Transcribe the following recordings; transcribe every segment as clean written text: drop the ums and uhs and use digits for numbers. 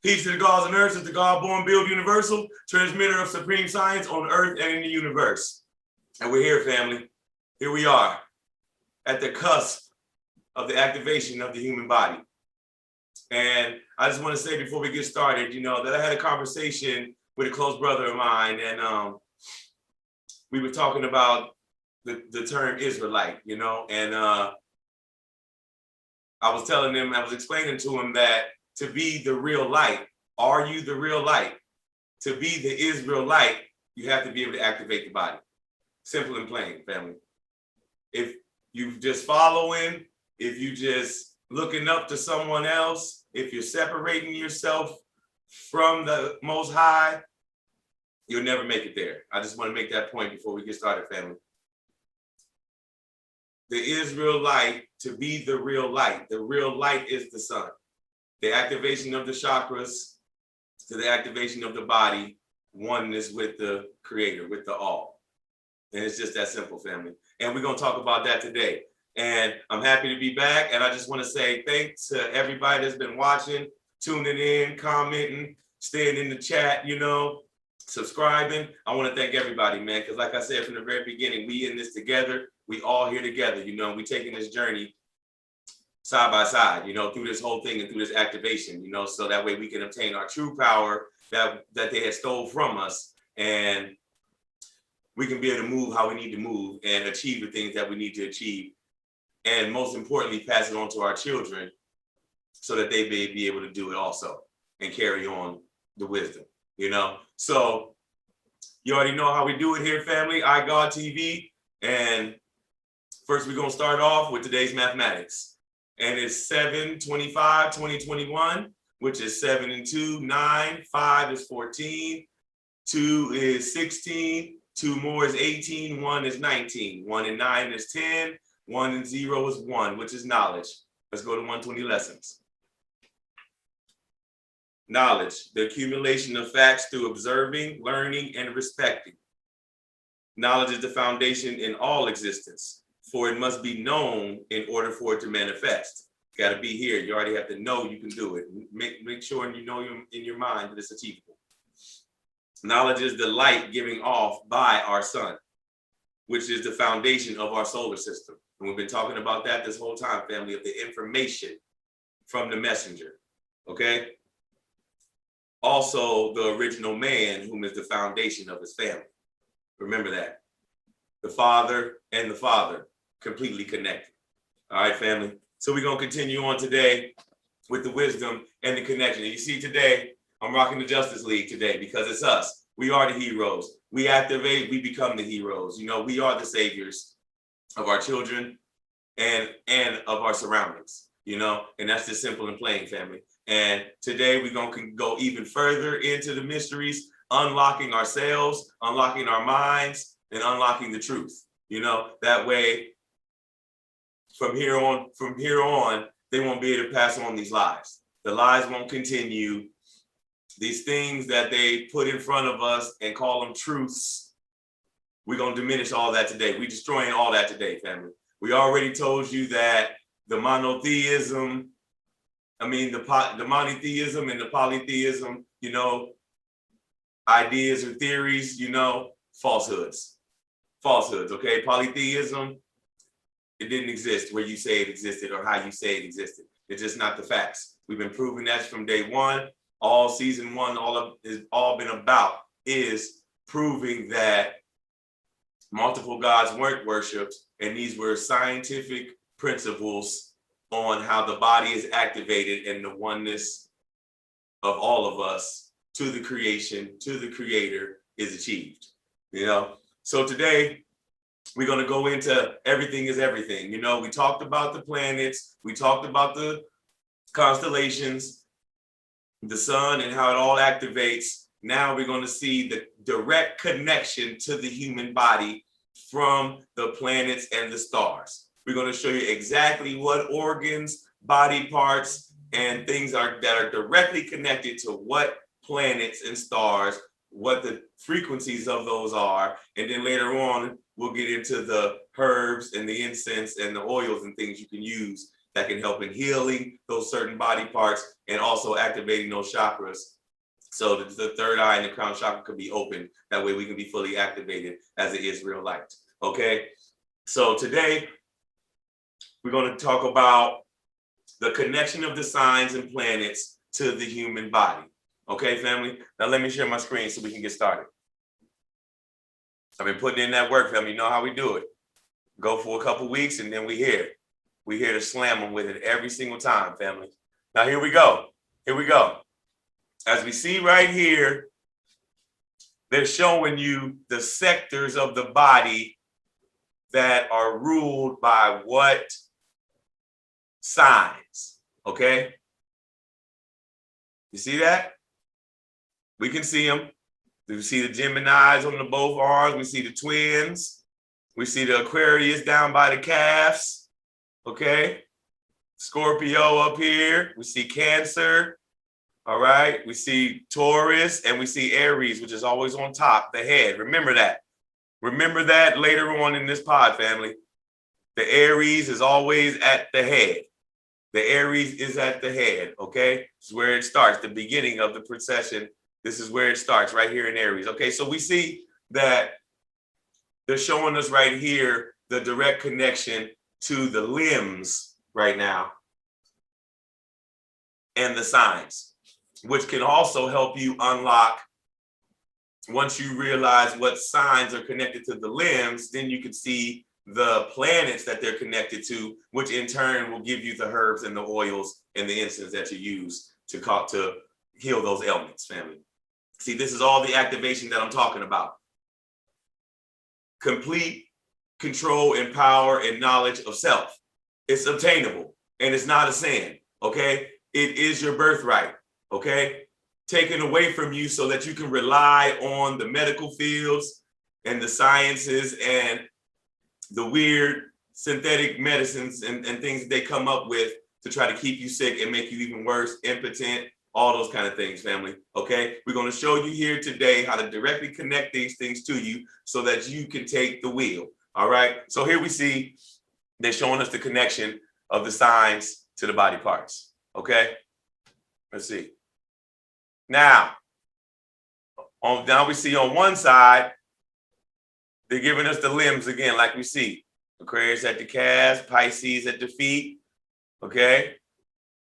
Peace to the gods and earth, is the God-born build universal, transmitter of supreme science on earth and in the universe. And we're here, family. Here we are at the cusp of the activation of the human body. And I just want to say before we get started, that I had a conversation with a close brother of mine, and we were talking about the term Israelite, and I was explaining to him that to be the real light, are you the real light? To be the Israelite, you have to be able to activate the body. Simple and plain, family. If you just following, if you just looking up to someone else, if you're separating yourself from the Most High, you'll never make it there. I just want to make that point before we get started, family. The Israelite, to be the real light is the sun. The activation of the chakras to the activation of the body, oneness with the creator, with the all. And it's just that simple, family. And we're going to talk about that today. And I'm happy to be back. And I just want to say thanks to everybody that's been watching, tuning in, commenting, staying in the chat, subscribing. I want to thank everybody, man, because like I said from the very beginning, we in this together. We all here together, we taking this journey side by side, through this whole thing and through this activation, so that way we can obtain our true power that they had stole from us, and we can be able to move how we need to move and achieve the things that we need to achieve. And most importantly, pass it on to our children so that they may be able to do it also and carry on the wisdom, So you already know how we do it here, family, iGod TV. And first, we're going to start off with today's mathematics. And it's 7/25/2021, which is 7 and 2, 9, 5 is 14, 2 is 16, 2 more is 18, 1 is 19, 1 and 9 is 10, 1 and 0 is 1, which is knowledge. Let's go to 120 lessons. Knowledge, the accumulation of facts through observing, learning, and respecting. Knowledge is the foundation in all existence, for it must be known in order for it to manifest. Got to be here. You already have to know you can do it. Make sure you know in your mind that it's achievable. Knowledge is the light giving off by our sun, which is the foundation of our solar system. And we've been talking about that this whole time, family, of the information from the messenger, okay? Also, the original man, whom is the foundation of his family. Remember that. The father and the father, completely connected. All right, family. So we're going to continue on today with the wisdom and the connection. And you see today, I'm rocking the Justice League today because it's us. We are the heroes. We activate, we become the heroes. We are the saviors of our children and of our surroundings, and that's just simple and plain, family. And today we're going to go even further into the mysteries, unlocking ourselves, unlocking our minds, and unlocking the truth. That way, from here on, they won't be able to pass on these lies. The lies won't continue. These things that they put in front of us and call them truths, we're going to diminish all that today. We're destroying all that today, family. We already told you that the monotheism, the monotheism and the polytheism, ideas or theories, falsehoods, okay? Polytheism, it didn't exist where you say it existed or how you say it existed. It's just not the facts. We've been proving that from day one. All season one, all been about is proving that multiple gods weren't worshipped, and these were scientific principles on how the body is activated and the oneness of all of us to the creation, to the creator is achieved. So today we're going to go into everything is everything. We talked about the planets, we talked about the constellations, the sun and how it all activates. Now we're going to see the direct connection to the human body from the planets and the stars. We're going to show you exactly what organs, body parts, and things that are directly connected to what planets and stars, what the frequencies of those are. And then later on, we'll get into the herbs and the incense and the oils and things you can use that can help in healing those certain body parts and also activating those chakras. So that the third eye and the crown chakra could be open. That way we can be fully activated as it is real light. Okay. So today we're going to talk about the connection of the signs and planets to the human body. Okay, family? Now let me share my screen so we can get started. I've been putting in that work, family. You know how we do it. Go for a couple weeks and then we here. We here to slam them with it every single time, family. Now here we go. Here we go. As we see right here, they're showing you the sectors of the body that are ruled by what signs, okay? You see that? We can see them. We see the Geminis on the both arms. We see the twins. We see the Aquarius down by the calves, okay? Scorpio up here. We see Cancer, all right? We see Taurus, and we see Aries, which is always on top, the head. Remember that. Remember that later on in this pod, family. The Aries is always at the head. The Aries is at the head, okay? This is where it starts, the beginning of the procession. This is where it starts, right here in Aries. Okay, so we see that they're showing us right here the direct connection to the limbs right now and the signs, which can also help you unlock. Once you realize what signs are connected to the limbs, then you can see the planets that they're connected to, which in turn will give you the herbs and the oils and the incense that you use to heal those ailments, family. See, this is all the activation that I'm talking about. Complete control and power and knowledge of self. It's obtainable and it's not a sin, okay? It is your birthright, okay? Taken away from you so that you can rely on the medical fields and the sciences and the weird synthetic medicines and things that they come up with to try to keep you sick and make you even worse, impotent, all those kind of things, family, okay? We're going to show you here today how to directly connect these things to you so that you can take the wheel, all right? So here we see they're showing us the connection of the signs to the body parts, okay? Let's see. Now we see on one side, they're giving us the limbs again, like we see. Aquarius at the calves, Pisces at the feet, okay?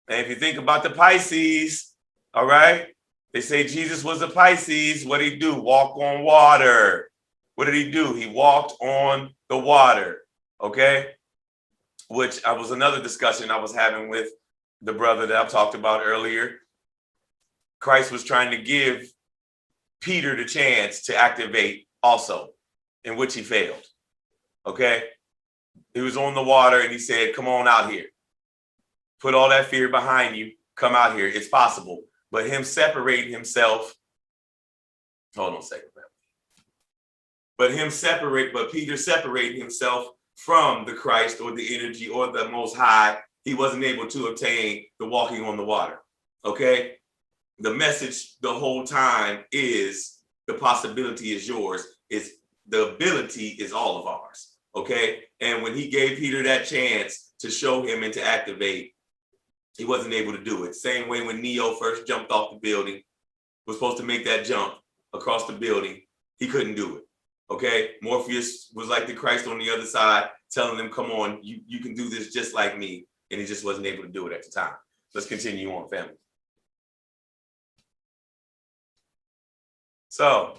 And if you think about the Pisces, all right, they say Jesus was a Pisces. What did he do? Walk on water. What did he do? He walked on the water, okay? Which was another discussion I was having with the brother that I talked about earlier. Christ was trying to give Peter the chance to activate also, in which he failed, okay? He was on the water and he said, come on out here. Put all that fear behind you. Come out here. It's possible. But him separating himself, hold on a second. But Peter separating himself from the Christ or the energy or the Most High, he wasn't able to obtain the walking on the water, okay? The message the whole time is the possibility is yours. It's the ability is all of ours, okay? And when he gave Peter that chance to show him and to activate, he wasn't able to do it. Same way when Neo first jumped off the building, was supposed to make that jump across the building, he couldn't do it, okay? Morpheus was like the Christ on the other side, telling him, come on, you can do this just like me, and he just wasn't able to do it at the time. Let's continue on, family. So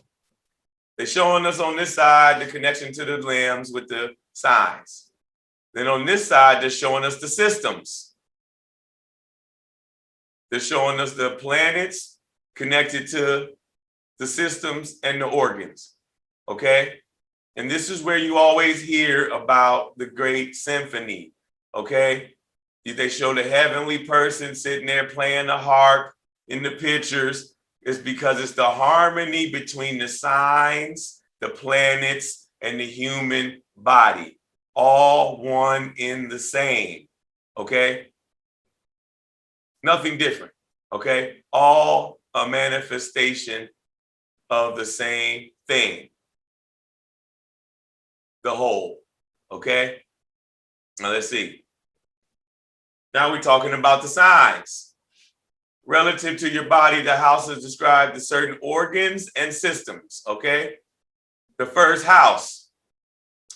they're showing us on this side the connection to the limbs with the signs. Then on this side, they're showing us the systems. They're showing us the planets connected to the systems and the organs, okay? And this is where you always hear about the great symphony, okay? They show the heavenly person sitting there playing the harp in the pictures. It's because it's the harmony between the signs, the planets, and the human body, all one in the same, okay? Nothing different, okay? All a manifestation of the same thing, the whole, okay? Now let's see. Now we're talking about the signs. Relative to your body, the house is described as certain organs and systems, okay? The first house,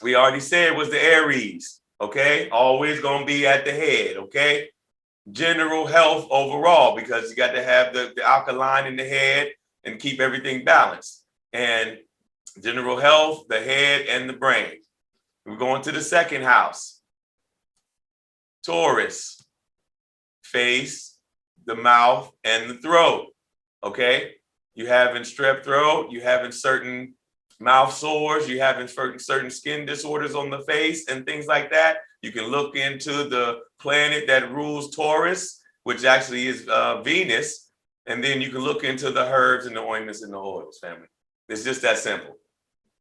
we already said, was the Aries, okay? Always gonna be at the head, okay? General health overall, because you got to have the alkaline in the head and keep everything balanced. And general health, the head and the brain. We're going to the second house. Taurus, face, the mouth, and the throat, okay? You having strep throat, you having certain mouth sores, you having certain skin disorders on the face and things like that. You can look into the planet that rules Taurus, which actually is Venus, and then you can look into the herbs and the ointments and the oils, family. It's just that simple.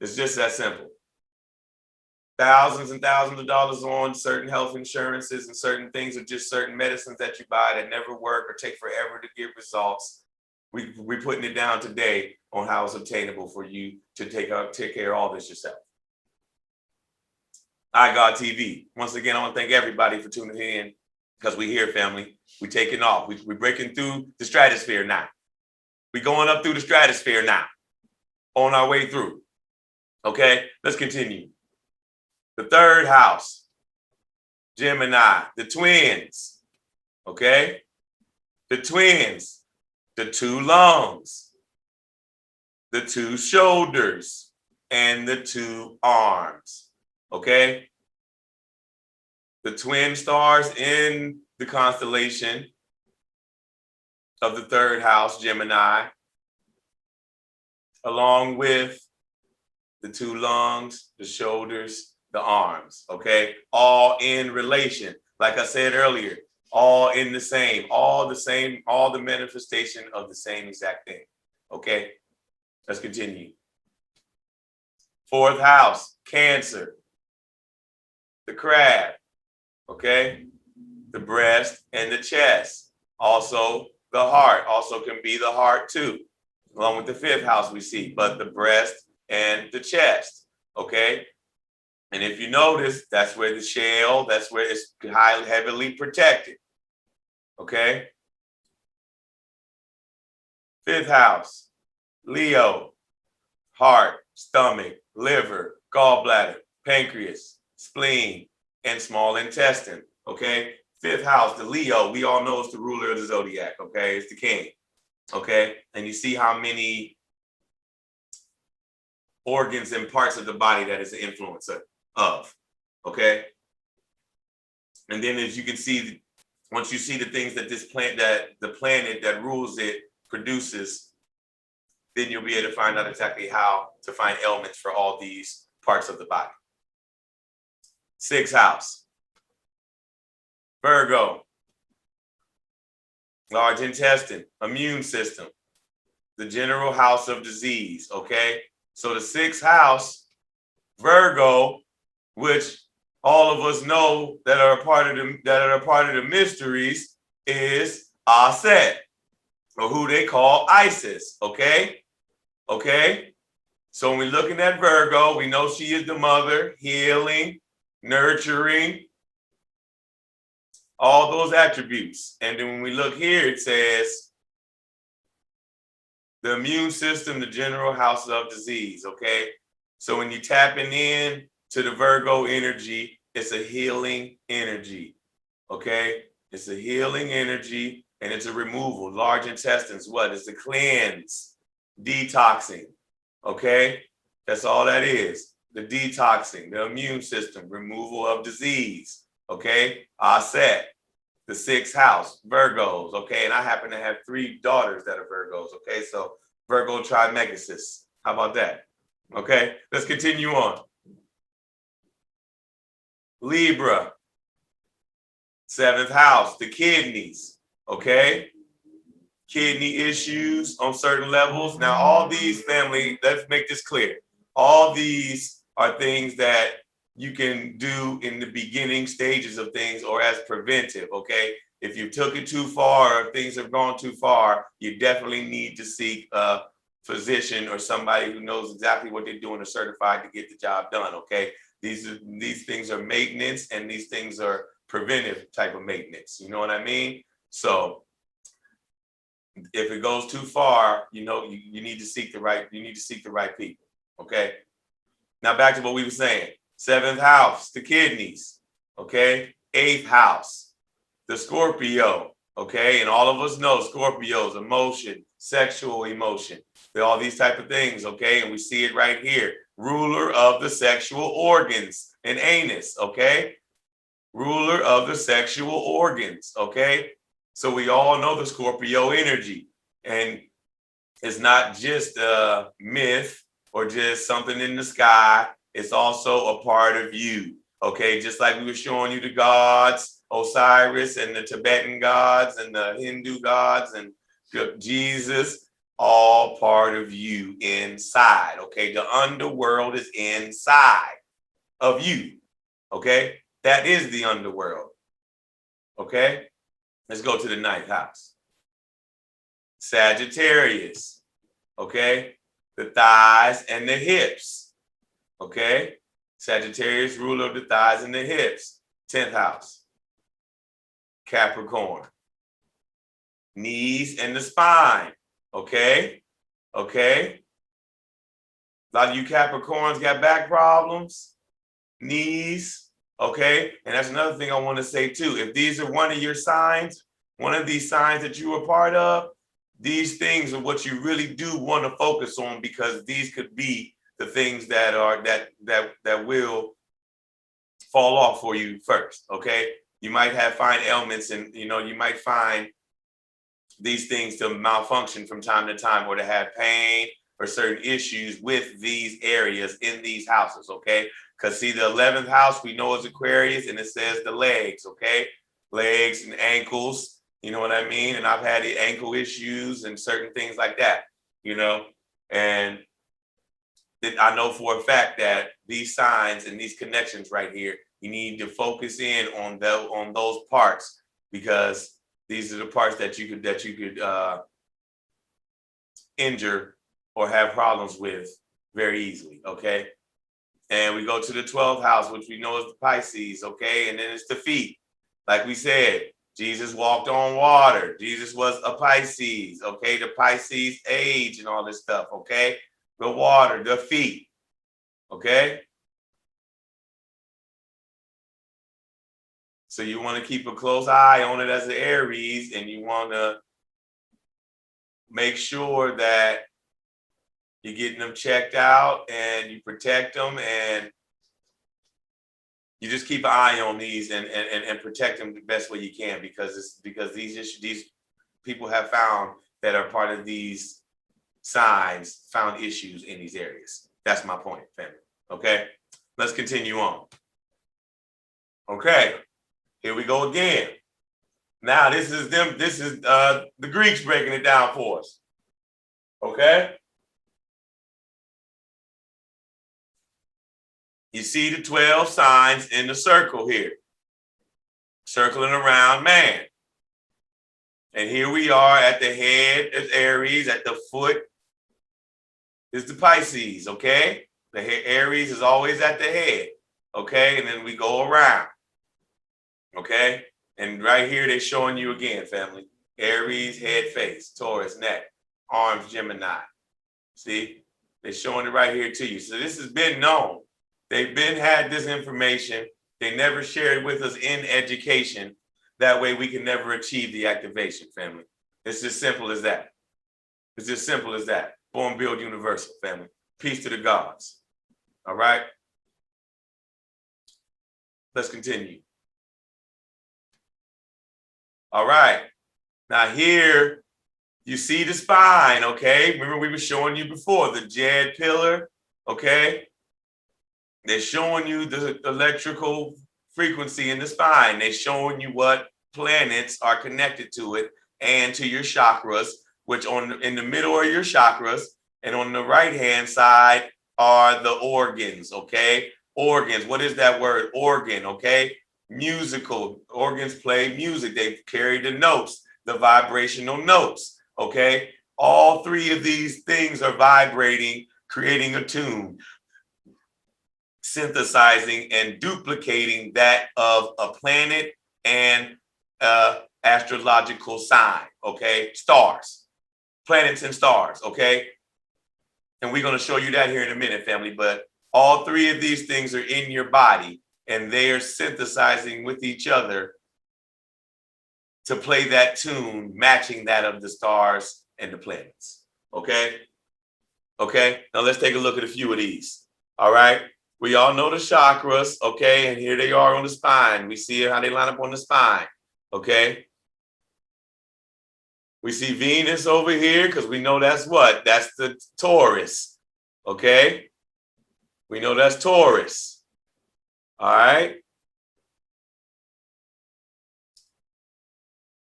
It's just that simple. Thousands and thousands of dollars on certain health insurances and certain things are just certain medicines that you buy that never work or take forever to give results. We're putting it down today on how it's obtainable for you to take care of all this yourself. iGod TV. Once again, I want to thank everybody for tuning in because we're here, family. We're taking off. We're breaking through the stratosphere now. We're going up through the stratosphere now, on our way through. Okay, let's continue. The third house, Gemini, the twins. Okay, the twins, the two lungs, the two shoulders, and the two arms. Okay, the twin stars in the constellation of the third house, Gemini, along with the two lungs, the shoulders, the arms, okay? All in relation. Like I said earlier, all in the same, all the manifestation of the same exact thing, okay? Let's continue. Fourth house, Cancer, the crab, okay? The breast and the chest. Also the heart, also can be the heart too, along with the fifth house we see, but the breast and the chest, okay? And if you notice, that's where the shell, that's where it's heavily protected, okay? Fifth house, Leo, heart, stomach, liver, gallbladder, pancreas, spleen, and small intestine, okay? Fifth house, the Leo, we all know it's the ruler of the zodiac, okay? It's the king, okay? And you see how many organs and parts of the body that is an influencer of, okay? And then as you can see, once you see the things that the planet that rules it produces, then you'll be able to find out exactly how to find ailments for all these parts of the body. Sixth house, Virgo, large intestine, immune system, the general house of disease, okay? So the sixth house, Virgo, which all of us know that are a part of the mysteries, is Aset, or who they call Isis, okay? Okay? So when we're looking at Virgo, we know she is the mother, healing, nurturing, all those attributes. And then when we look here, it says the immune system, the general house of disease, okay? So when you're tapping in to the Virgo energy, it's a healing energy, okay? It's a healing energy and it's a removal. Large intestines, what? It's a cleanse, detoxing, okay? That's all that is. The detoxing, the immune system, removal of disease, okay? Aset, the sixth house, Virgos, okay? And I happen to have 3 daughters that are Virgos, okay? So Virgo trimegasis, how about that? Okay, let's continue on. Libra, 7th house, the kidneys, okay? Kidney issues on certain levels. Now, all these, family, let's make this clear. All these are things that you can do in the beginning stages of things or as preventive, okay? If you took it too far or if things have gone too far, you definitely need to seek a physician or somebody who knows exactly what they're doing or certified to get the job done, okay? These things are maintenance and these things are preventive type of maintenance. You know what I mean? So if it goes too far, you need to seek the right people. Okay. Now back to what we were saying. 7th house, the kidneys. Okay. 8th house, the Scorpio. Okay. And all of us know Scorpios, emotion, sexual emotion. All these type of things. Okay. And we see it right here. Ruler of the sexual organs and anus. Okay. Ruler of the sexual organs. Okay. So we all know the Scorpio energy. And it's not just a myth or just something in the sky. It's also a part of you. Okay. Just like we were showing you the gods, Osiris and the Tibetan gods and the Hindu gods and Jesus, all part of you inside. Okay. The underworld is inside of you. Okay. That is the underworld. Okay. Let's go to the 9th house. Sagittarius. Okay. The thighs and the hips. Okay. Sagittarius, ruler of the thighs and the hips. 10th house. Capricorn. Knees and the spine. Okay. Okay. A lot of you Capricorns got back problems, knees. Okay. And that's another thing I want to say too. If these are one of your signs, one of these signs that you are part of, these things are what you really do want to focus on, because these could be the things that are that will fall off for you first. Okay. You might find ailments, and you might find these things to malfunction from time to time, or to have pain or certain issues with these areas in these houses. Okay. Because see, the 11th house we know is Aquarius, and it says the legs. Okay. Legs and ankles. You know what I mean? And I've had the ankle issues and certain things like that, and I know for a fact that these signs and these connections right here, you need to focus in on those parts, because these are the parts that you could injure or have problems with very easily. Okay. And we go to the 12th house, which we know is the Pisces. Okay. And then it's the feet. Like we said, Jesus walked on water. Jesus was a Pisces. Okay. The Pisces age and all this stuff. Okay. The water, the feet. Okay. So you want to keep a close eye on it as an Aries, and you want to make sure that you're getting them checked out and you protect them, and you just keep an eye on these and protect them the best way you can, because these people have found that are part of these signs found issues in these areas. That's my point, family. Okay, let's continue on. Okay, here we go again. Now this is the Greeks breaking it down for us. Okay. You see the 12 signs in the circle here, circling around man. And here we are at the head is Aries, at the foot is the Pisces, okay? The Aries is always at the head, okay? And then we go around, okay? And right here, they're showing you again, family. Aries, head, face, Taurus, neck, arms, Gemini. See? They're showing it right here to you. So this has been known. They've had this information. They never shared with us in education. That way we can never achieve the activation, family. It's as simple as that. It's as simple as that. Born, build, universal, family. Peace to the gods. All right? Let's continue. All right. Now here, you see the spine, okay? Remember we were showing you before, the Jed pillar, okay? They're showing you the electrical frequency in the spine. They're showing you what planets are connected to it and to your chakras, which in the middle are your chakras, and on the right-hand side are the organs, okay? Organs, what is that word? Organ, okay? Musical, organs play music. They carry the notes, the vibrational notes, okay? All three of these things are vibrating, creating a tune, synthesizing and duplicating that of a planet and astrological sign, okay? Stars, planets and stars, okay? And we're going to show you that here in a minute, family, but all three of these things are in your body and they are synthesizing with each other to play that tune, matching that of the stars and the planets, okay? Okay, now let's take a look at a few of these, all right? We all know the chakras, okay? And here they are on the spine. We see how they line up on the spine, okay? We see Venus over here because we know that's what? That's the Taurus, okay? We know that's Taurus, all right?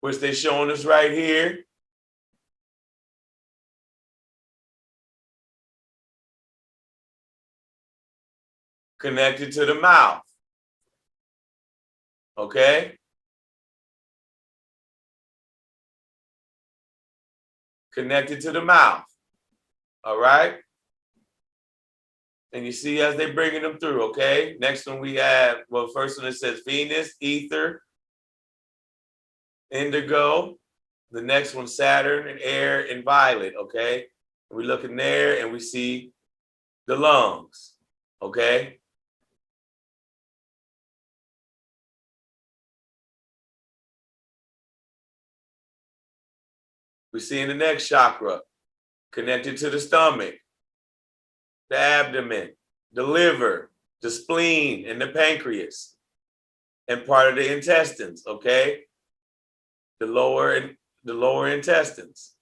Which they're showing us right here. Connected to the mouth, okay? Connected to the mouth, all right? And you see as they're bringing them through, okay? Next one we have, well, first one it says Venus, ether, indigo. The next one, Saturn and air and violet, okay? We look in there and we see the lungs, okay? We see in the next chakra, connected to the stomach, the abdomen, the liver, the spleen, and the pancreas, and part of the intestines, okay? The lower intestines.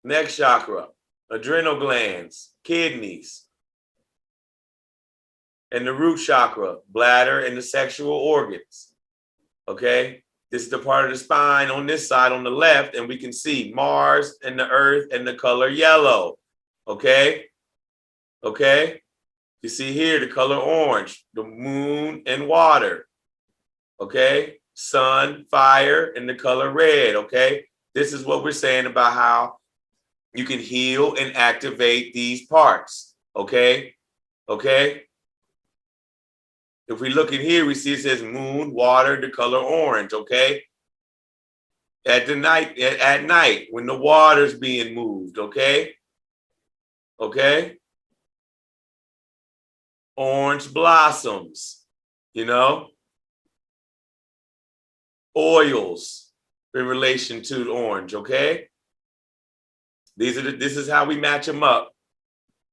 Next chakra, adrenal glands, kidneys, and the root chakra, bladder, and the sexual organs, okay? This is the part of the spine on this side on the left, and we can see Mars and the Earth and the color yellow, okay? Okay? You see here the color orange, the moon and water, okay? Sun, fire, and the color red, okay? This is what we're saying about how you can heal and activate these parts, okay? Okay? If we look in here, we see it says moon, water, the color orange, okay? At night, when the water's being moved, okay? Okay? Orange blossoms, you know? Oils in relation to the orange, okay? This is how we match them up.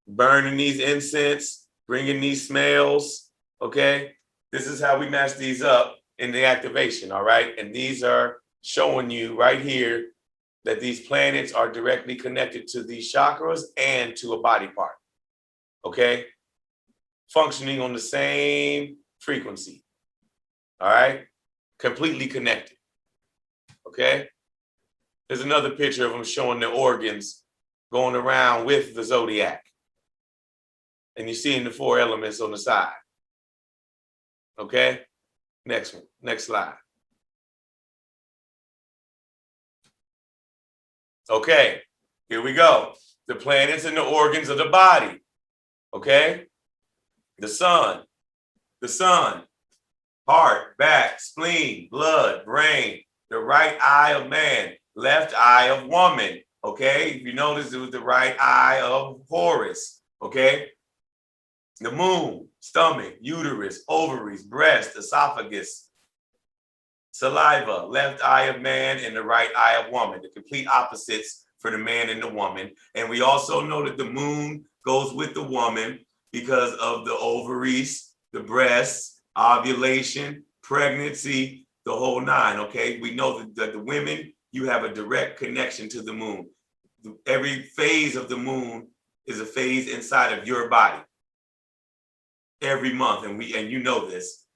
Burning these incense, bringing these smells, okay? This is how we match these up in the activation, all right? And these are showing you right here that these planets are directly connected to these chakras and to a body part, okay? Functioning on the same frequency, all right? Completely connected, okay? There's another picture of them showing the organs going around with the zodiac. And you're seeing the four elements on the side. Okay? Next one, next slide. Okay, here we go. The planets and the organs of the body. Okay? The sun, heart, back, spleen, blood, brain, the right eye of man, left eye of woman. Okay? If you notice, it was the right eye of Horus. Okay? The moon, stomach, uterus, ovaries, breast, esophagus, saliva, left eye of man and the right eye of woman, the complete opposites for the man and the woman. And we also know that the moon goes with the woman because of the ovaries, the breasts, ovulation, pregnancy, the whole nine, okay? We know that the women, you have a direct connection to the moon. Every phase of the moon is a phase inside of your body. Every month, and you know this.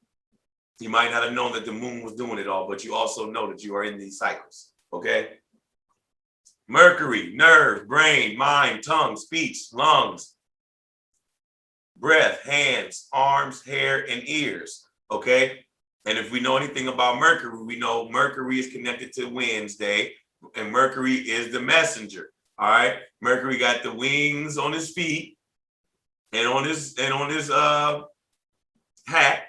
You might not have known that the moon was doing it all, but you also know that you are in these cycles, okay? Mercury, nerve, brain, mind, tongue, speech, lungs, breath, hands, arms, hair, and ears, okay? And if we know anything about Mercury, we know Mercury is connected to Wednesday, and Mercury is the messenger, all right? Mercury got the wings on his feet, and on his hat,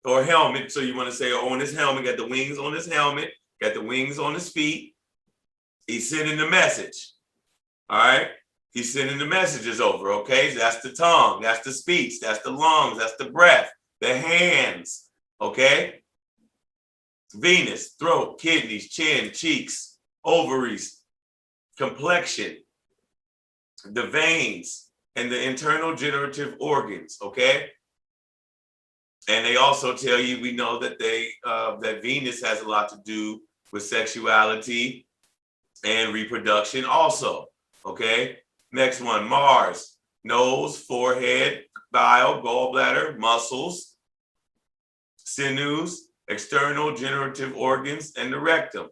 or helmet. So you want to say on his helmet, got the wings on his helmet, got the wings on his feet. He's sending the message. All right. He's sending the messages over. Okay. So that's the tongue. That's the speech. That's the lungs. That's the breath. The hands. Okay. Venus, throat, kidneys, chin, cheeks, ovaries, complexion, the veins, and the internal generative organs. Okay. And they also tell you, we know that that Venus has a lot to do with sexuality and reproduction also. Okay. Next one, Mars, nose, forehead, bile, gallbladder, muscles, sinews, external generative organs, and the rectum.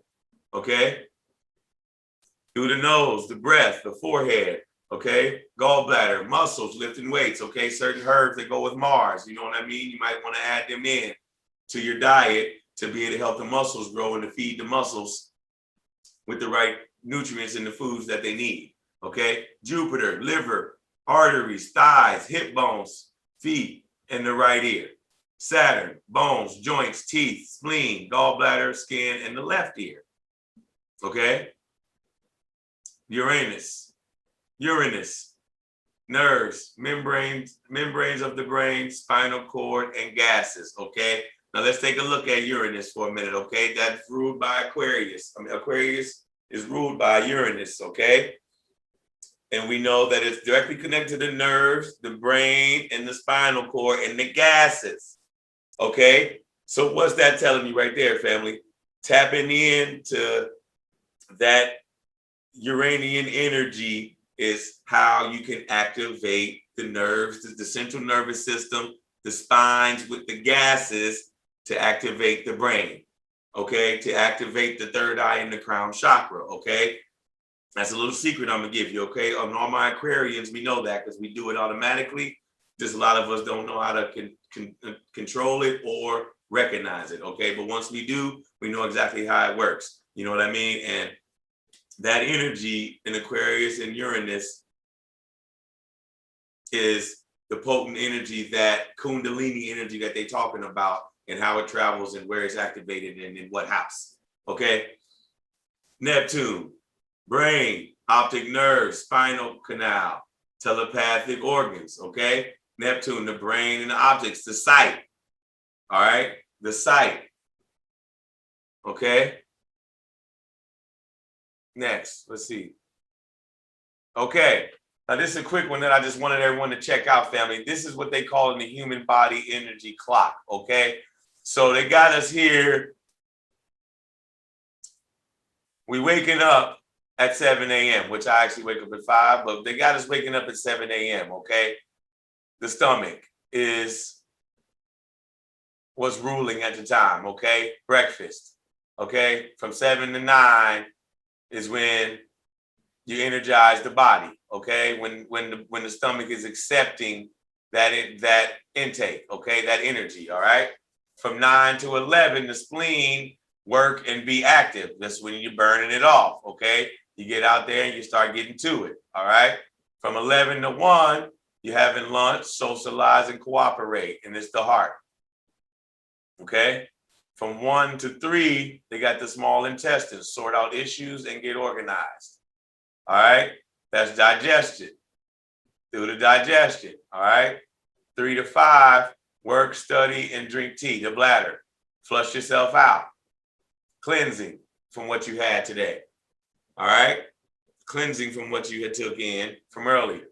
Okay. Through the nose, the breath, the forehead. Okay, gallbladder, muscles, lifting weights. Okay, certain herbs that go with Mars. You know what I mean? You might want to add them in to your diet to be able to help the muscles grow and to feed the muscles with the right nutrients and the foods that they need. Okay, Jupiter, liver, arteries, thighs, hip bones, feet, and the right ear. Saturn, bones, joints, teeth, spleen, gallbladder, skin, and the left ear. Okay, Uranus, nerves, membranes of the brain, spinal cord, and gases. Okay. Now let's take a look at Uranus for a minute. Okay. That's ruled by Aquarius. Aquarius is ruled by Uranus. Okay. And we know that it's directly connected to the nerves, the brain, and the spinal cord, and the gases. Okay. So what's that telling you right there, family? Tapping into that Uranian energy is how you can activate the nerves, the central nervous system, the spines with the gases to activate the brain, okay? To activate the third eye and the crown chakra, okay? That's a little secret I'm gonna give you, okay? On all my Aquarians, we know that because we do it automatically. Just a lot of us don't know how to control it or recognize it, okay? But once we do, we know exactly how it works. You know what I mean? And that energy in Aquarius and Uranus is the potent energy, that Kundalini energy that they're talking about, and how it travels and where it's activated and in what house. Okay. Neptune, brain, optic nerve, spinal canal, telepathic organs. Okay. Neptune, the brain and the optics, the sight. All right. The sight. Okay. Next, let's see. Okay, now this is a quick one that I just wanted everyone to check out, family. This is what they call in the human body energy clock, okay? So they got us here. We waking up at 7 a.m., which I actually wake up at 5, but they got us waking up at 7 a.m., okay? The stomach is what's ruling at the time, okay? Breakfast, okay? From 7 to 9 is when you energize the body, okay? When the stomach is accepting that intake, okay? That energy, all right? From 9 to 11, the spleen work and be active. That's when you're burning it off, okay? You get out there and you start getting to it, all right? From 11 to 1, you're having lunch, socialize, and cooperate, and it's the heart, okay? From 1 to 3, they got the small intestines, sort out issues and get organized. All right. That's digestion. Through the digestion. All right. 3 to 5, work, study, and drink tea, the bladder. Flush yourself out. Cleansing from what you had today. All right. Cleansing from what you had took in from earlier.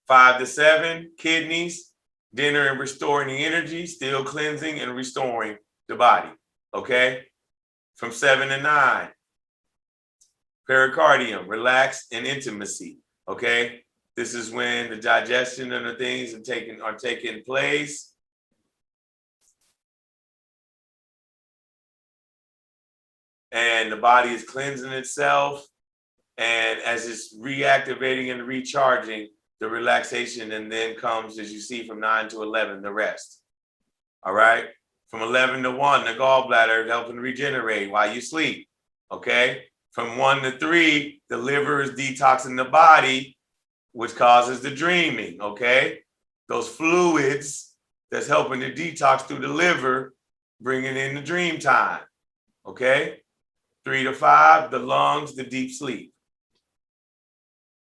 5 to 7, kidneys. Dinner and restoring the energy, still cleansing and restoring the body, okay? From 7 to 9, pericardium, relax and intimacy, okay? This is when the digestion and the things are taking place. And the body is cleansing itself. And as it's reactivating and recharging, the relaxation, and then comes, as you see, from 9 to 11, the rest. All right. From 11 to 1, the gallbladder helping regenerate while you sleep. Okay. From 1 to 3, the liver is detoxing the body, which causes the dreaming. Okay. Those fluids that's helping to detox through the liver, bringing in the dream time. Okay? 3 to 5, the lungs, the deep sleep.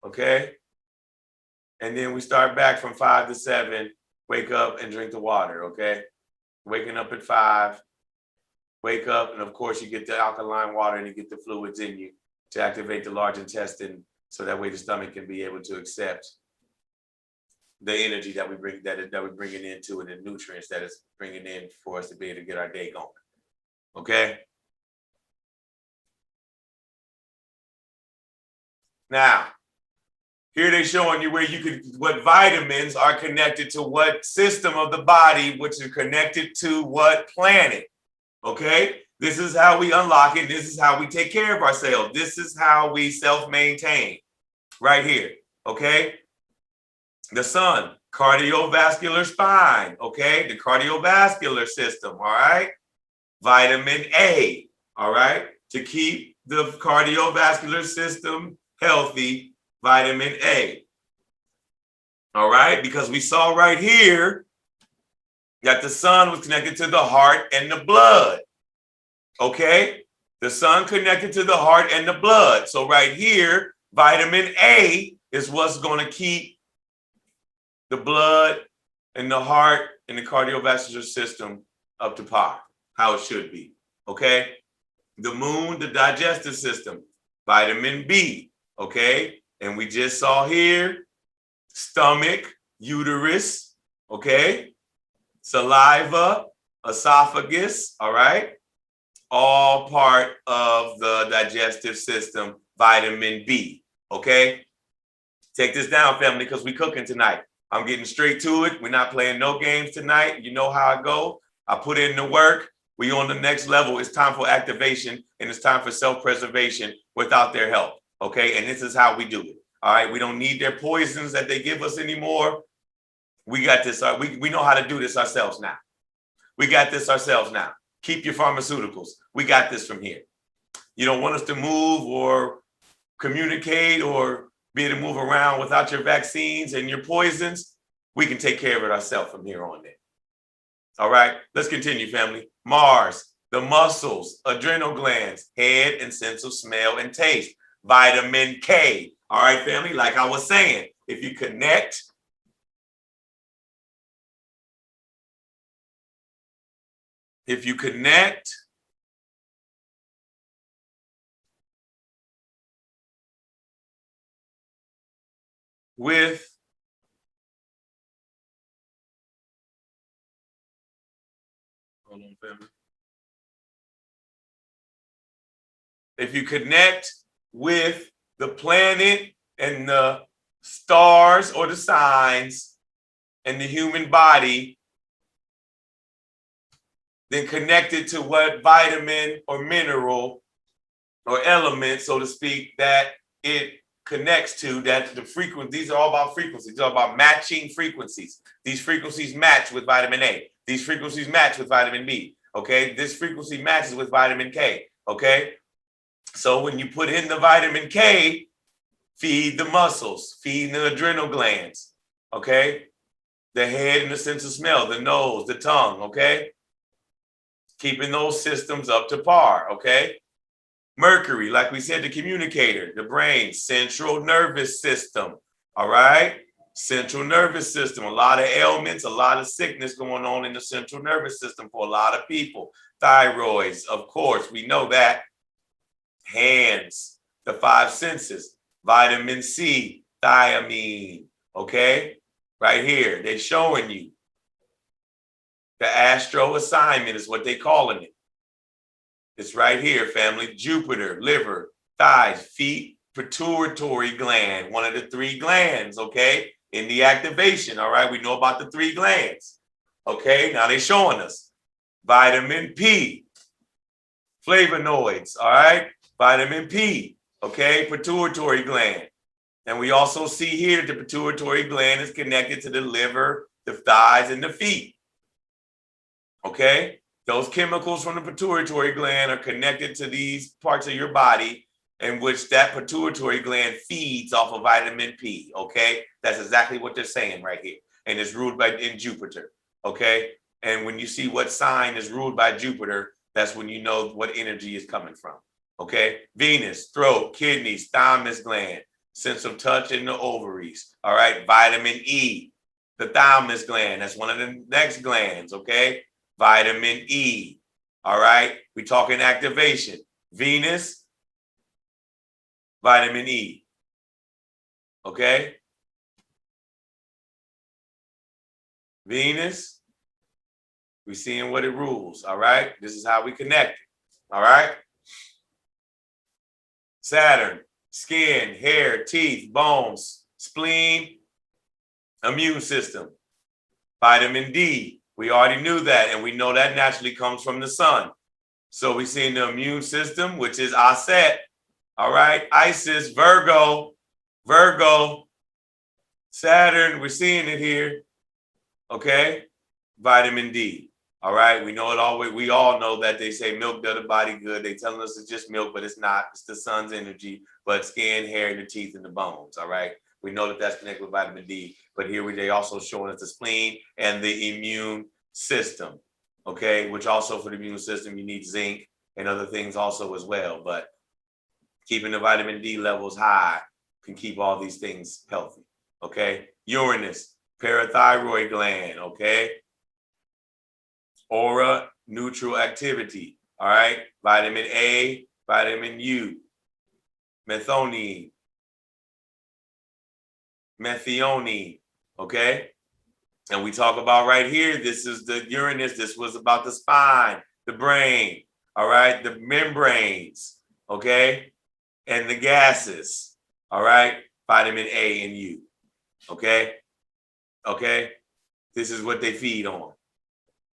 Okay? And then we start back from 5 to 7, wake up and drink the water. Okay? Waking up at 5, wake up, and of course you get the alkaline water and you get the fluids in you to activate the large intestine, so that way the stomach can be able to accept the energy that we bring, that we're bringing into it, and nutrients that it's bringing in for us to be able to get our day going. Okay. Now, here they're showing you where you could, what vitamins are connected to what system of the body, which is connected to what planet. Okay. This is how we unlock it. This is how we take care of ourselves. This is how we self-maintain right here. Okay. The sun, cardiovascular spine. Okay. The cardiovascular system. All right. Vitamin A. All right. To keep the cardiovascular system healthy, vitamin A. All right. Because we saw right here that the sun was connected to the heart and the blood. Okay, the sun connected to the heart and the blood. So right here, vitamin A is what's going to keep the blood and the heart and the cardiovascular system up to par, how it should be. Okay, the moon, the digestive system, vitamin B. Okay, and we just saw here, stomach, uterus. Okay, saliva, esophagus. All right. All part of the digestive system, vitamin B. Okay? Take this down, family, because we're cooking tonight. I'm getting straight to it. We're not playing no games tonight. You know how I go. I put in the work. We on the next level. It's time for activation, and it's time for self-preservation without their help. Okay? And this is how we do it. All right? We don't need their poisons that they give us anymore. We got this. We know how to do this ourselves now. We got this ourselves now. Keep your pharmaceuticals. We got this from here. You don't want us to move or communicate or be able to move around without your vaccines and your poisons. We can take care of it ourselves from here on in. All right, let's continue, family. Mars, the muscles, adrenal glands, head and sense of smell and taste. Vitamin K. All right, family, like I was saying, if you connect with hold on, family. If you connect with the planet and the stars or the signs and the human body, then connect it to what vitamin or mineral or element, so to speak, that it connects to, that the frequency, these are all about frequencies. These are about matching frequencies. These frequencies match with vitamin A. These frequencies match with vitamin B. Okay, this frequency matches with vitamin K. Okay, so when you put in the vitamin K, feed the muscles, feed the adrenal glands. Okay, the head and the sense of smell, the nose, the tongue. Okay, keeping those systems up to par. Okay. Mercury, like we said, the communicator, the brain, central nervous system. All right. Central nervous system. A lot of ailments, a lot of sickness going on in the central nervous system for a lot of people. Thyroids, of course, we know that. Hands, the 5 senses. Vitamin C, thiamine. Okay. Right here, they're showing you. The astro assignment is what they're calling it. It's right here, family. Jupiter, liver, thighs, feet, pituitary gland, one of the 3 glands, okay, in the activation. All right, we know about the 3 glands. Okay, now they're showing us vitamin P, flavonoids, all right, vitamin P, okay, pituitary gland. And we also see here that the pituitary gland is connected to the liver, the thighs, and the feet. Okay, those chemicals from the pituitary gland are connected to these parts of your body, in which that pituitary gland feeds off of vitamin P. Okay, that's exactly what they're saying right here, and it's ruled by in Jupiter. okay? And when you see what sign is ruled by Jupiter, that's when you know what energy is coming from, okay? Venus, throat, kidneys, thymus gland, sense of touch in the ovaries, all right? Vitamin E, the thymus gland, that's one of the next glands, okay? Vitamin E, all right? We're talking activation. Venus, vitamin E, okay? Venus, we're seeing what it rules, all right? This is how we connect it, all right? Saturn, skin, hair, teeth, bones, spleen, immune system. Vitamin D, we already knew that, and we know that naturally comes from the sun. So we're seeing the immune system, which is Aset, all right? Isis, Virgo, Saturn, we're seeing it here, okay? Vitamin D. All right, we know it always. We all know that they say milk does the body good. They telling us it's just milk, but it's not. It's the sun's energy, but skin, hair, the teeth, and the bones. All right, we know that that's connected with vitamin D. But here they also showing us the spleen and the immune system. Okay, which also for the immune system you need zinc and other things also as well. But keeping the vitamin D levels high can keep all these things healthy. Okay, Uranus, parathyroid gland. Okay. Aura, neutral activity, all right? Vitamin A, vitamin U, methionine, okay? And we talk about right here, this is the Uranus, this was about the spine, the brain, all right? The membranes, okay? And the gases, all right? Vitamin A and U, okay? Okay? This is what they feed on.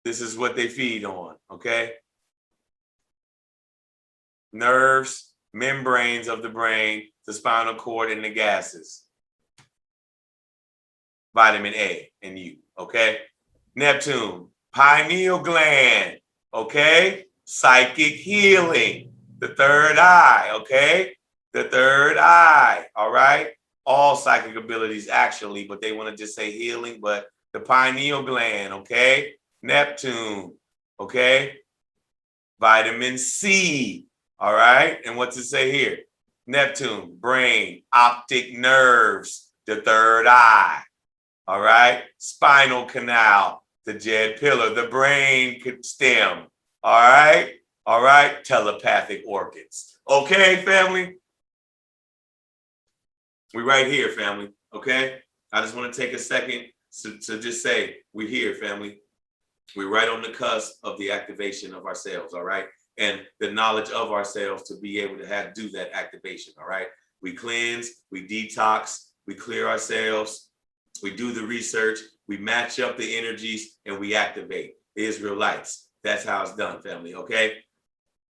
This is what they feed on, okay? Nerves, membranes of the brain, the spinal cord, and the gases. Vitamin A and U, okay? Neptune, pineal gland, okay? Psychic healing, the third eye, okay? The third eye, all right? All psychic abilities actually, but they want to just say healing, but the pineal gland, okay? Neptune, okay? Vitamin C, all right? And what's it say here? Neptune, brain, optic nerves, the third eye, all right? Spinal canal, the jet pillar, the brain stem, all right? All right, telepathic organs. Okay, family? We right here, family, okay? I just want to take a second to just say, we're here, family. We're right on the cusp of the activation of ourselves, all right? And the knowledge of ourselves to be able to do that activation, all right? We cleanse, we detox, we clear ourselves, we do the research, we match up the energies, and we activate the Israelites. That's how it's done, family, okay?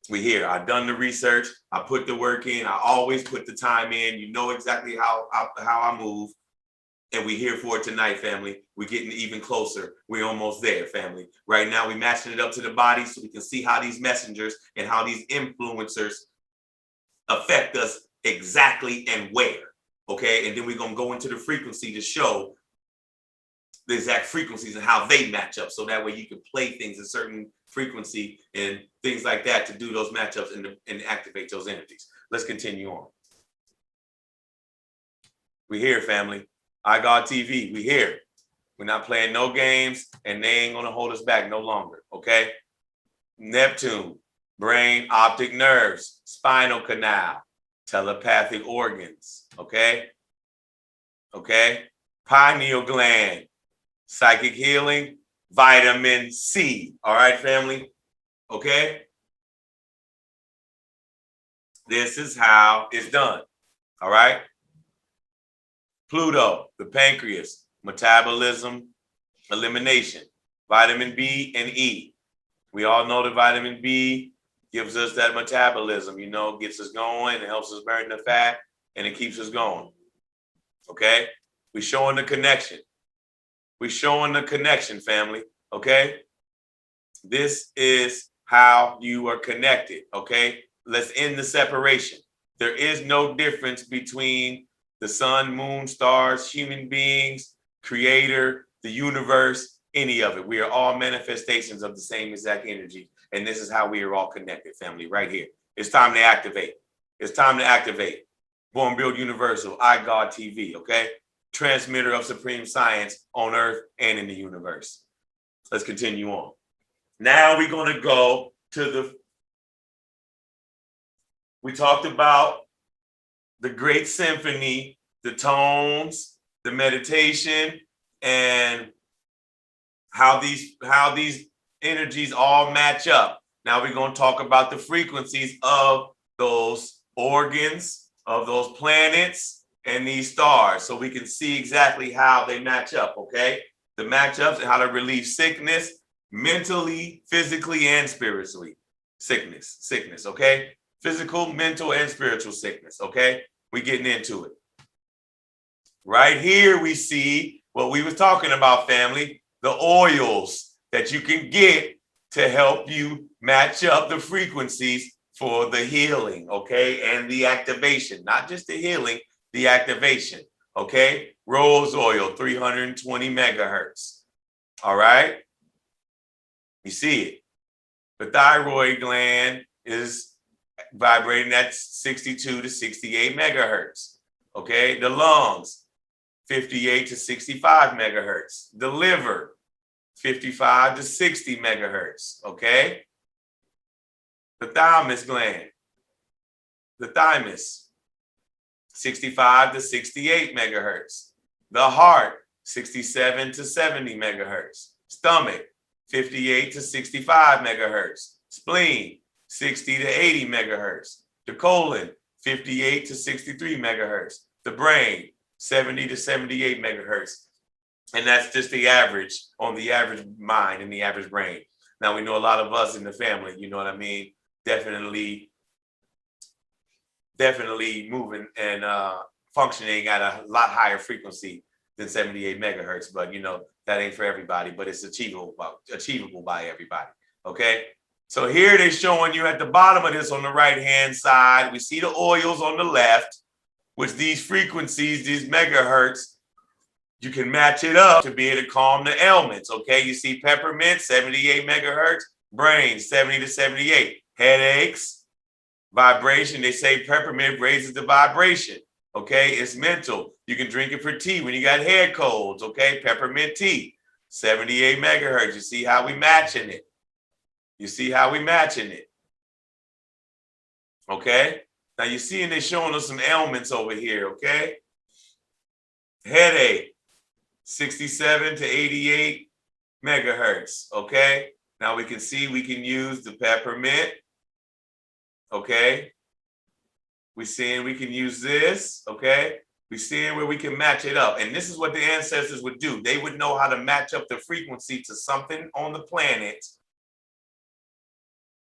We here. I've done the research. I put the work in. I always put the time in. You know exactly how I move. And we're here for it tonight, family. We're getting even closer. We're almost there, family. Right now, we're matching it up to the body so we can see how these messengers and how these influencers affect us exactly and where, okay? And then we're going to go into the frequency to show the exact frequencies and how they match up. So that way you can play things in certain frequency and things like that to do those matchups and activate those energies. Let's continue on. We're here, family. iGod TV, we here. We're not playing no games, and they ain't gonna hold us back no longer, okay? Neptune, brain, optic nerves, spinal canal, telepathic organs, okay? Okay? Pineal gland, psychic healing, vitamin C, all right, family? Okay? This is how it's done, all right? Pluto, the pancreas, metabolism, elimination, vitamin B and E. We all know that vitamin B gives us that metabolism, you know, gets us going, it helps us burn the fat, and it keeps us going. Okay? We're showing the connection. We're showing the connection, family. Okay? This is how you are connected. Okay? Let's end the separation. There is no difference between the sun, moon, stars, human beings, creator, the universe, any of it. We are all manifestations of the same exact energy. And this is how we are all connected, family, right here. It's time to activate. It's time to activate. Born Build Universal, iGod TV, okay? Transmitter of supreme science on earth and in the universe. Let's continue on. Now we're going to go to we talked about the great symphony, the tones, the meditation, and how these energies all match up. Now we're going to talk about the frequencies of those organs, of those planets, and these stars, so we can see exactly how they match up, okay? The matchups and how to relieve sickness, mentally, physically, and spiritually. Sickness, okay? Physical, mental, and spiritual sickness, okay? We're getting into it. Right here we see what we was talking about, family, the oils that you can get to help you match up the frequencies for the healing, okay? And the activation, not just the healing, the activation, okay? Rose oil, 320 megahertz, all right? You see it. The thyroid gland is vibrating at 62 to 68 megahertz, okay? The lungs, 58 to 65 megahertz. The liver, 55 to 60 megahertz, okay? The thymus gland, the thymus, 65 to 68 megahertz. The heart, 67 to 70 megahertz. Stomach, 58 to 65 megahertz. Spleen, 60 to 80 megahertz. The colon, 58 to 63 megahertz. The brain, 70 to 78 megahertz. And that's just the average on the average mind and the average brain. Now, we know a lot of us in the family, you know what I mean? Definitely moving and functioning at a lot higher frequency than 78 megahertz. But, you know, that ain't for everybody, but it's achievable by everybody. Okay. So here they're showing you at the bottom of this on the right-hand side, we see the oils on the left, which these frequencies, these megahertz, you can match it up to be able to calm the ailments. Okay. You see peppermint, 78 megahertz, brain, 70 to 78, headaches, vibration. They say peppermint raises the vibration. Okay. It's mental. You can drink it for tea when you got head colds. Okay. Peppermint tea, 78 megahertz. You see how we matching it. You see how we matching it. Okay. Now you see, and they're showing us some ailments over here. Okay. Headache, 67 to 88 megahertz. Okay. Now we can see we can use the peppermint. Okay. We're seeing we can use this. Okay. We're seeing where we can match it up. And this is what the ancestors would do. They would know how to match up the frequency to something on the planet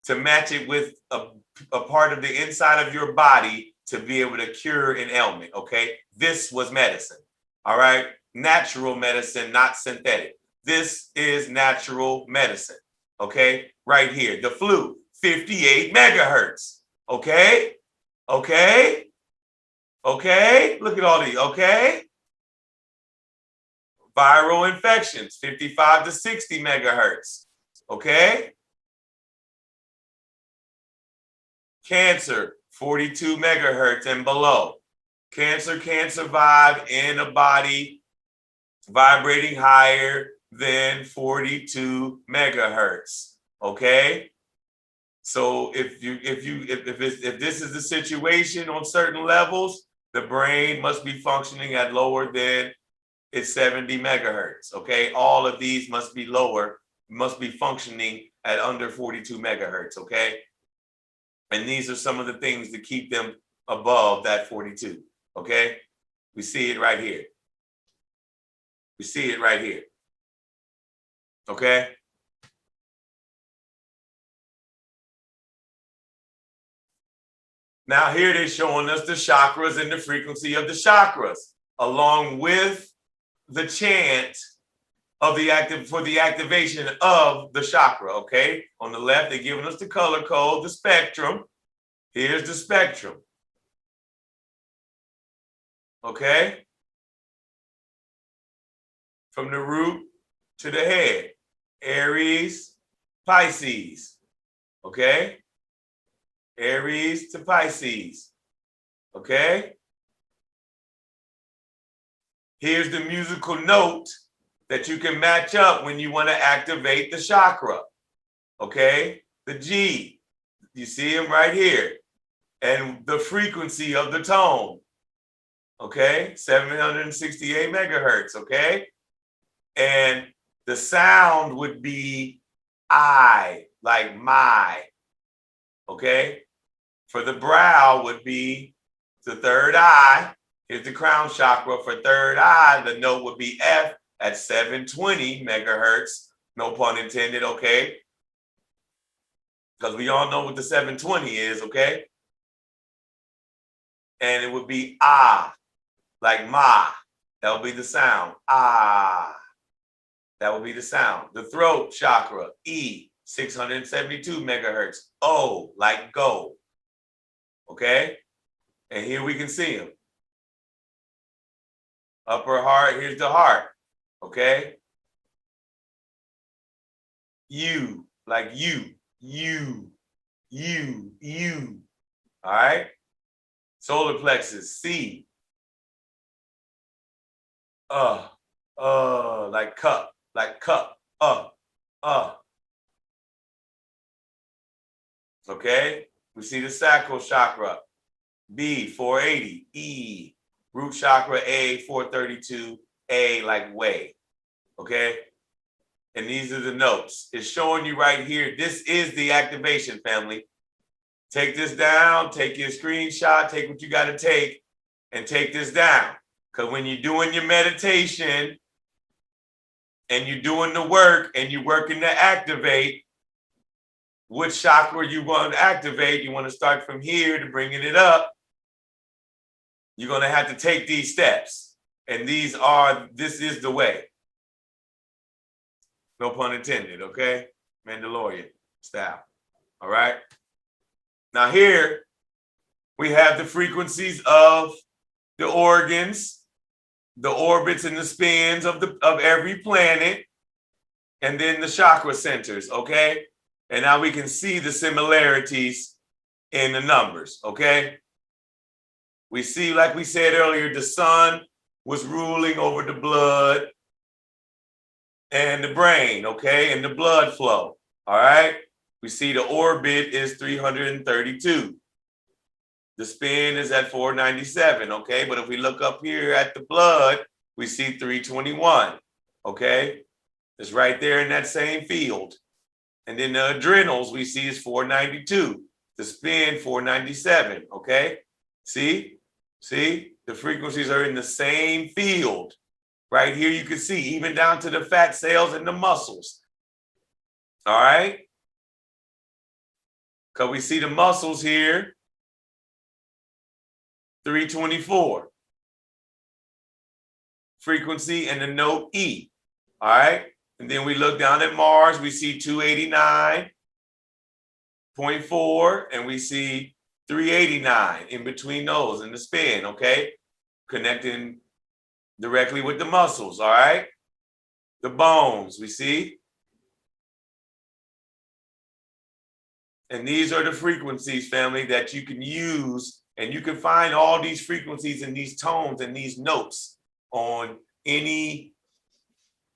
to match it with a part of the inside of your body to be able to cure an ailment. Okay. This was medicine. All right. Natural medicine, not synthetic. This is natural medicine. Okay. Right here. The flu, 58 megahertz. Okay. Okay. Okay. Look at all these. Okay. Viral infections, 55 to 60 megahertz. Okay. Cancer, 42 megahertz and below. Cancer can't survive in a body vibrating higher than 42 megahertz. Okay. So if this is the situation on certain levels, the brain must be functioning at lower than its 70 megahertz. Okay. All of these must be lower, must be functioning at under 42 megahertz. Okay. And these are some of the things to keep them above that 42. Okay. We see it right here. We see it right here. Okay. Now here they're showing us the chakras and the frequency of the chakras, along with the chant of the activation of the chakra. Okay. On the left, they're giving us the color code, the spectrum. Here's the spectrum. Okay. From the root to the head. Aries, Pisces. Okay? Aries to Pisces. Okay? Here's the musical note that you can match up when you want to activate the chakra. Okay? The G. You see him right here. And the frequency of the tone. Okay? 768 megahertz. Okay? And the sound would be I, like my. Okay? For the brow would be the third eye. Here's the crown chakra. For third eye, the note would be F at 720 megahertz. No pun intended, okay? Because we all know what the 720 is, okay? And it would be ah, like ma. That would be the sound. Ah. That would be the sound. The throat chakra, E, 672 megahertz. O, like go. Okay? And here we can see them. Upper heart, here's the heart. Okay? U, like you. All right? Solar plexus, C. Like cup, Okay? We see the sacral chakra, B, 480, E, root chakra, A, 432, A, like way. Okay? And these are the notes. It's showing you right here. This is the activation, family. Take this down, take your screenshot, take what you got to take, and take this down. Because when you're doing your meditation and you're doing the work and you're working to activate, which chakra you want to activate, you want to start from here to bringing it up. You're going to have to take these steps. And this is the way. No pun intended, okay? Mandalorian style. All right? Now here, we have the frequencies of the organs, the orbits and the spins of every planet, and then the chakra centers, okay? And now we can see the similarities in the numbers, okay? We see, like we said earlier, the sun was ruling over the blood and the brain, okay, and the blood flow, all right? We see the orbit is 332. The spin is at 497, okay? But if we look up here at the blood, we see 321, okay? It's right there in that same field. And then the adrenals we see is 492. The spin, 497, okay? See? The frequencies are in the same field. Right here you can see, even down to the fat cells and the muscles. All right? Because we see the muscles here, 324. Frequency and the note E. All right? And then we look down at Mars, we see 289.4, and we see 389 in between those in the spin, okay? Connecting directly with the muscles, all right? The bones, we see. And these are the frequencies, family, that you can use, and you can find all these frequencies and these tones and these notes on any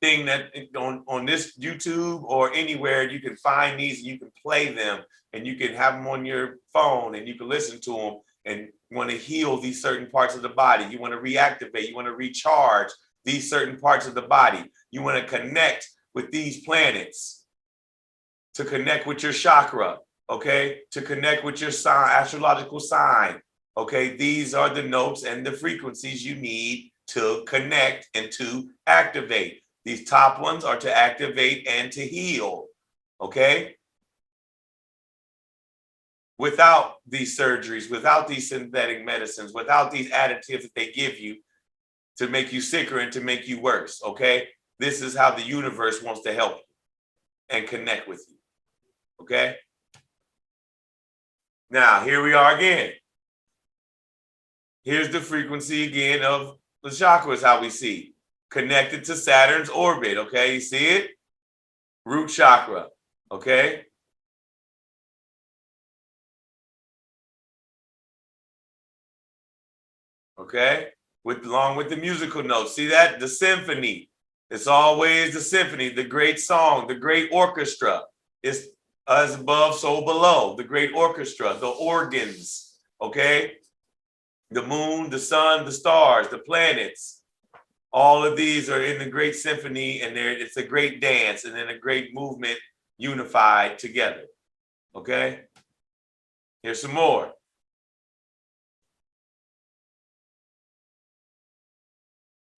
thing that on this YouTube or anywhere. You can find these and you can play them and you can have them on your phone and you can listen to them and want to heal these certain parts of the body. You want to reactivate, you want to recharge these certain parts of the body. You want to connect with these planets, to connect with your chakra, okay? To connect with your sign, astrological sign, okay? These are the notes and the frequencies you need to connect and to activate. These top ones are to activate and to heal, okay? Without these surgeries, without these synthetic medicines, without these additives that they give you to make you sicker and to make you worse, okay? This is how the universe wants to help you and connect with you, okay? Now, here we are again. Here's the frequency again of the chakras, how we see. connected to Saturn's orbit, okay? You see it? Root chakra, okay? Okay? Along with the musical notes. See that? The symphony. It's always the symphony, the great song, the great orchestra. It's as above, so below. The great orchestra, the organs, okay? The moon, the sun, the stars, the planets. All of these are in the great symphony, and it's a great dance and then a great movement unified together. Okay? Here's some more.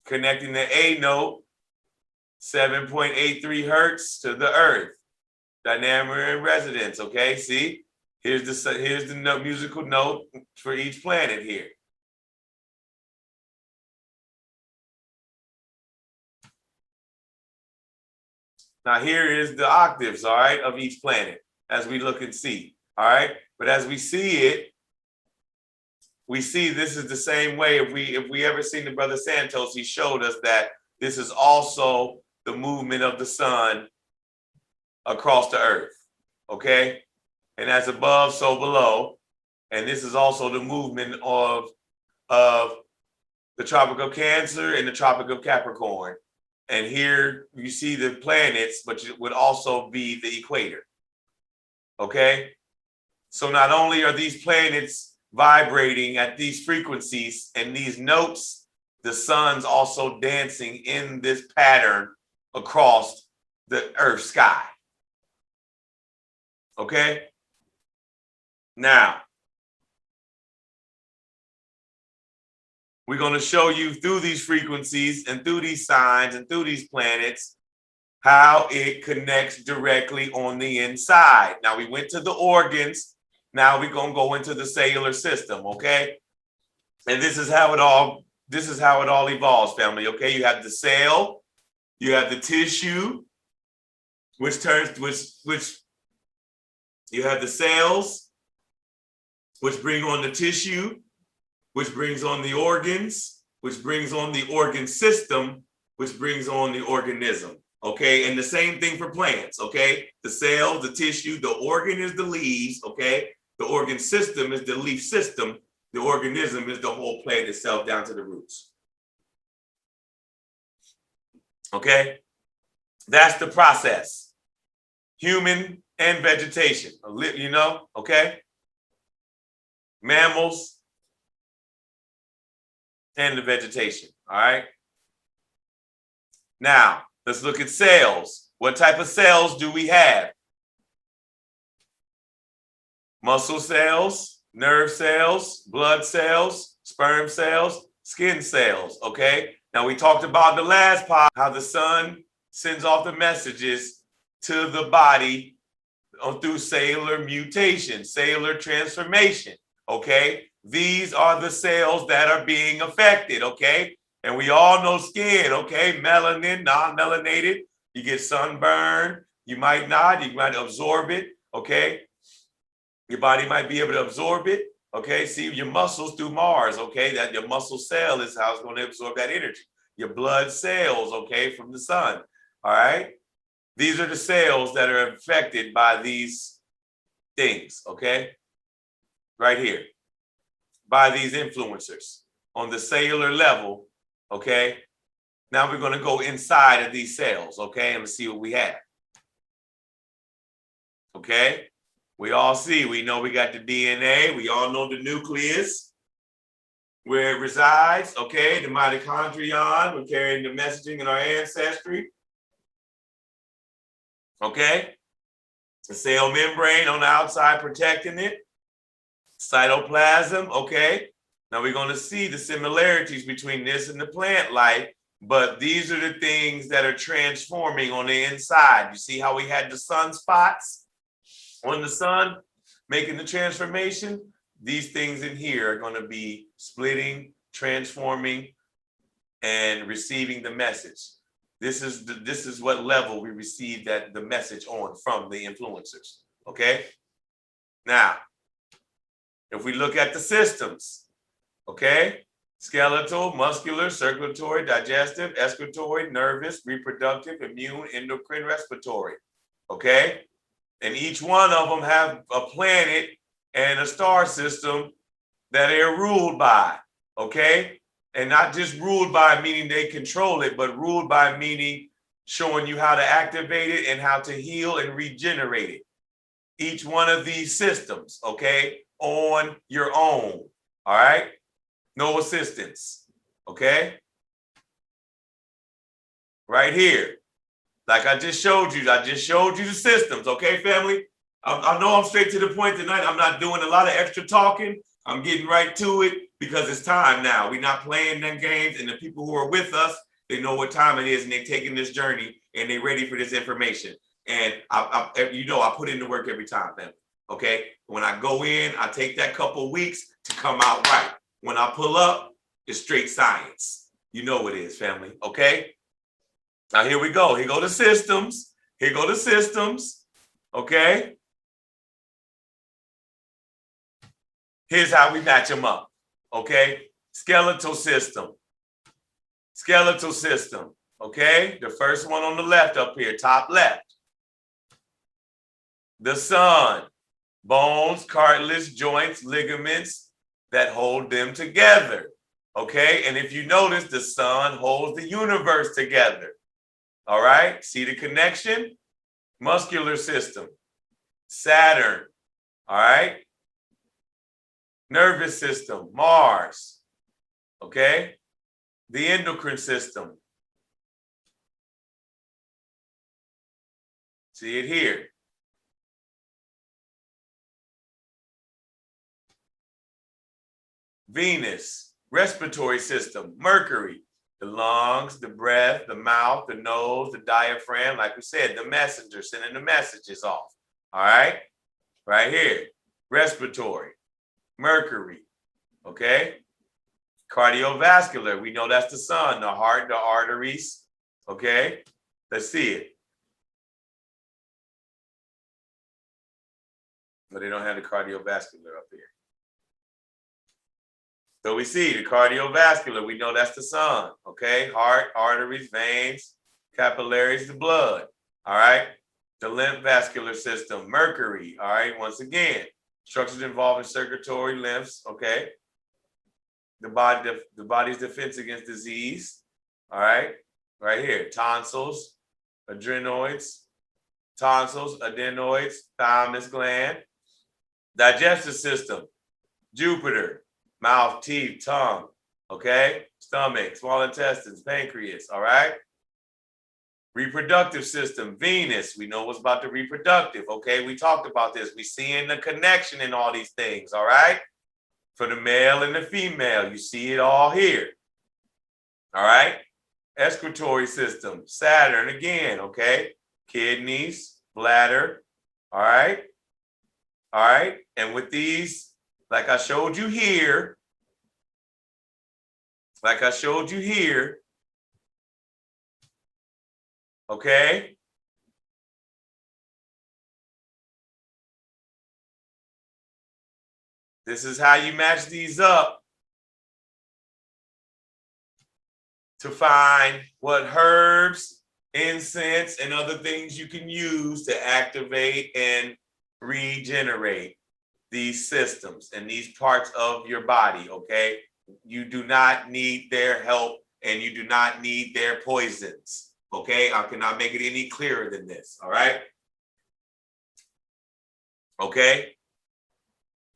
Connecting the A note, 7.83 hertz to the earth. Dynamic resonance, okay? See? Here's the musical note for each planet here. Now here is the octaves, all right, of each planet as we look and see, all right? But as we see it, we see this is the same way. If we ever seen the Brother Santos, he showed us that this is also the movement of the sun across the earth, okay? And as above, so below. And this is also the movement of the Tropic of Cancer and the Tropic of Capricorn. And here you see the planets, but it would also be the equator, okay? So not only are these planets vibrating at these frequencies and these notes, the sun's also dancing in this pattern across the earth sky, okay? Now, we're going to show you through these frequencies and through these signs and through these planets how it connects directly on the inside. Now we went to the organs. Now we're going to go into the cellular system, okay? And this is how it all evolves, family, okay? You have the cell, you have the tissue, which you have the cells, which bring on the tissue, which brings on the organs, which brings on the organ system, which brings on the organism, okay? And the same thing for plants, okay? The cell, the tissue, the organ is the leaves, okay? The organ system is the leaf system. The organism is the whole plant itself down to the roots. Okay? That's the process. Human and vegetation, you know, okay? Mammals and the vegetation, all right? Now, let's look at cells. What type of cells do we have? Muscle cells, nerve cells, blood cells, sperm cells, skin cells, okay? Now, we talked about the last part, how the sun sends off the messages to the body through cellular mutation, cellular transformation, okay? These are the cells that are being affected, okay? And we all know skin, okay? Melanin, non-melanated, you get sunburn, you might not, you might absorb it, okay? Your body might be able to absorb it, okay? See, your muscles through Mars, okay? That your muscle cell is how it's going to absorb that energy. Your blood cells, okay, from the sun, all right? These are the cells that are affected by these things, okay? Right here, by these influencers on the cellular level, okay? Now we're going to go inside of these cells, okay? And see what we have, okay? We all see, we know we got the DNA. We all know the nucleus, where it resides, okay? The mitochondrion, we're carrying the messaging in our ancestry, okay? The cell membrane on the outside protecting it. Cytoplasm, okay? Now we're going to see the similarities between this and the plant life, but these are the things that are transforming on the inside. You see how we had the sunspots on the sun making the transformation? These things in here are going to be splitting, transforming, and receiving the message. This is what level we receive the message on from the influencers, okay? Now, if we look at the systems, okay? skeletal, muscular, circulatory, digestive, excretory, nervous, reproductive, immune, endocrine, respiratory. Okay? And each one of them have a planet and a star system that they're ruled by. Okay? And not just ruled by meaning they control it, but ruled by meaning showing you how to activate it and how to heal and regenerate it. Each one of these systems, okay, on your own. All right? No assistance. Okay? Right here. Like I just showed you the systems, okay, family? I know I'm straight to the point tonight. I'm not doing a lot of extra talking. I'm getting right to it because it's time now. We're not playing them games, and the people who are with us, they know what time it is, and they're taking this journey, and they're ready for this information. And I put in the work every time, family. Okay? When I go in, I take that couple weeks to come out right. When I pull up, it's straight science. You know what it is, family. Okay? Now here we go. Here go the systems. Here go the systems. Okay. Here's how we match them up. Okay. Skeletal system. Skeletal system. Okay. The first one on the left up here, top left. The sun. Bones, cartilage, joints, ligaments that hold them together. Okay. And if you notice, the sun holds the universe together. All right, see the connection? Muscular system, Saturn, all right? Nervous system, Mars, okay? The endocrine system. See it here. Venus, respiratory system, Mercury. The lungs, the breath, the mouth, the nose, the diaphragm, like we said, the messenger sending the messages off. All right? Right here. Respiratory. Mercury. Okay? Cardiovascular. We know that's the sun, the heart, the arteries. Okay? Let's see it. But they don't have the cardiovascular up here. So we see the cardiovascular, we know that's the sun, okay? Heart, arteries, veins, capillaries, the blood, all right? The lymph vascular system, Mercury, all right? Once again, structures involving circulatory lymphs, okay? The body's defense against disease, all right? Right here, tonsils, adenoids, thymus gland, digestive system, Jupiter, mouth, teeth, tongue, okay? Stomach, small intestines, pancreas, all right? Reproductive system, Venus. We know what's about the reproductive, okay? We talked about this. We seeing the connection in all these things, all right? For the male and the female, you see it all here, all right? Excretory system, Saturn again, okay? Kidneys, bladder, all right? All right? And with these, like I showed you here, okay? This is how you match these up to find what herbs, incense, and other things you can use to activate and regenerate these systems and these parts of your body, okay? You do not need their help and you do not need their poisons, okay? I cannot make it any clearer than this, all right? Okay?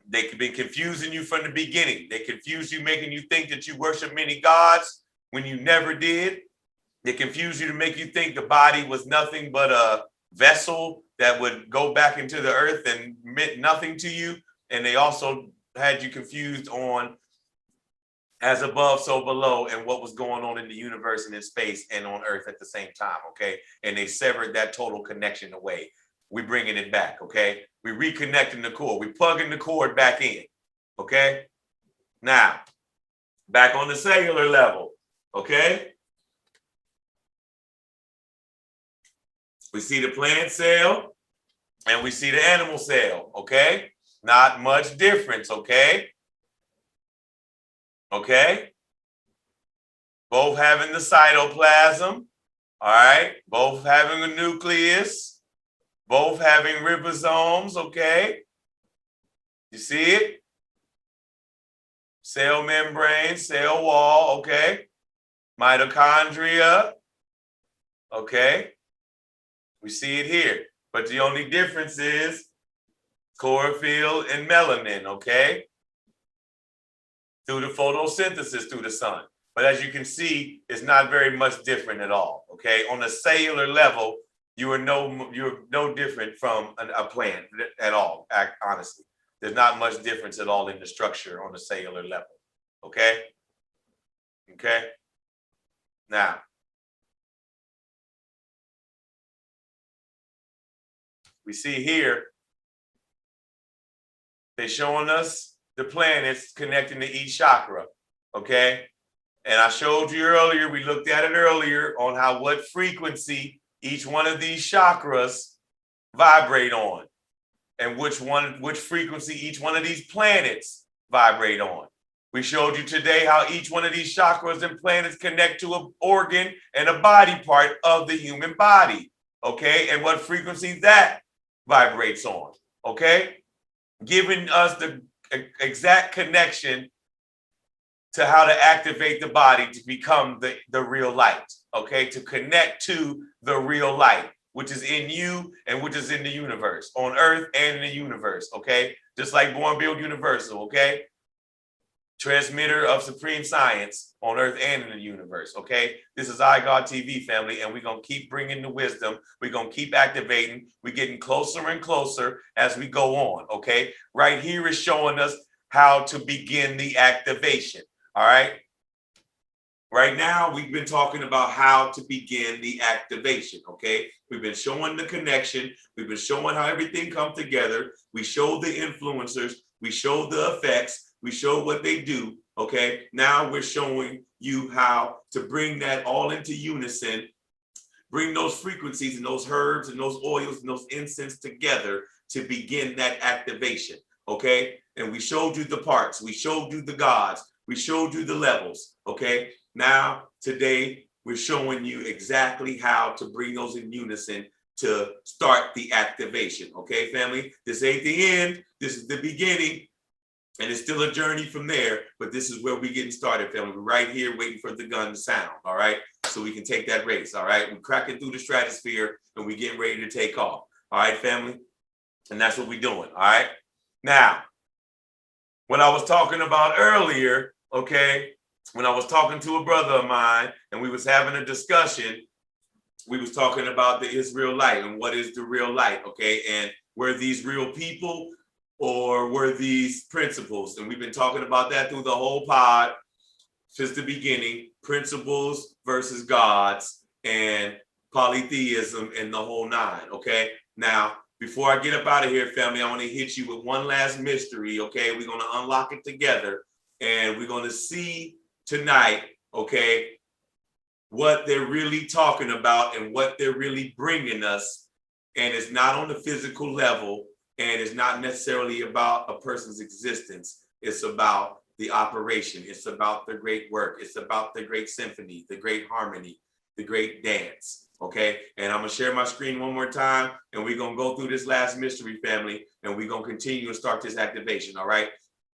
They've been confusing you from the beginning. They confuse you, making you think that you worship many gods when you never did. They confuse you to make you think the body was nothing but a vessel that would go back into the earth and meant nothing to you. And they also had you confused on as above, so below, and what was going on in the universe and in space and on earth at the same time, okay? And they severed that total connection away. We're bringing it back, okay? We're reconnecting the cord. We're plugging the cord back in, okay? Now, back on the cellular level, okay? We see the plant cell and we see the animal cell, okay? Not much difference, okay? Okay? both having the cytoplasm, all right? Both having a nucleus, both having ribosomes, okay? You see it? Cell membrane, cell wall, okay? Mitochondria, okay? We see it here. But the only difference is chlorophyll and melanin, okay? Through the photosynthesis through the sun. But as you can see, it's not very much different at all, okay? On a cellular level, you're no different from a plant at all, honestly. There's not much difference at all in the structure on the cellular level, okay? Okay? Now, we see here, they're showing us the planets connecting to each chakra, okay? And I showed you earlier, we looked at it earlier on how what frequency each one of these chakras vibrate on and which frequency each one of these planets vibrate on. We showed you today how each one of these chakras and planets connect to an organ and a body part of the human body, okay? And what frequency that vibrates on, okay? Giving us the exact connection to how to activate the body to become the real light, okay? To connect to the real light, which is in you and which is in the universe, on earth and in the universe, okay? Just like Born Build Universal, okay? Transmitter of supreme science on earth and in the universe, okay? This is iGod TV, family, and we're going to keep bringing the wisdom. We're going to keep activating. We're getting closer and closer as we go on, okay? Right here is showing us how to begin the activation, all right? Right now, we've been talking about how to begin the activation, okay? We've been showing the connection. We've been showing how everything comes together. We showed the influencers. We showed the effects. We showed what they do, okay? Now we're showing you how to bring that all into unison, bring those frequencies and those herbs and those oils and those incense together to begin that activation, okay? And we showed you the parts. We showed you the gods. We showed you the levels, okay? Now, today, we're showing you exactly how to bring those in unison to start the activation, okay, family? This ain't the end. This is the beginning. And it's still a journey from there, but this is where we're getting started, family. We're right here waiting for the gun to sound, all right? So we can take that race, all right? We're cracking through the stratosphere and we're getting ready to take off, all right, family? And that's what we're doing, all right? Now, what I was talking about earlier, okay, when I was talking to a brother of mine and we was having a discussion, we was talking about the Israel light and what is the real light, okay? And were these real people or were these principles? And we've been talking about that through the whole pod since the beginning, principles versus gods and polytheism and the whole nine, okay? Now, before I get up out of here, family, I want to hit you with one last mystery, okay? We're going to unlock it together and we're going to see tonight, okay, what they're really talking about and what they're really bringing us. And it's not on the physical level, and it's not necessarily about a person's existence. It's about the operation. It's about the great work. It's about the great symphony, the great harmony, the great dance, okay? And I'm gonna share my screen one more time, and we're gonna go through this last mystery, family, and we're gonna continue and start this activation, all right?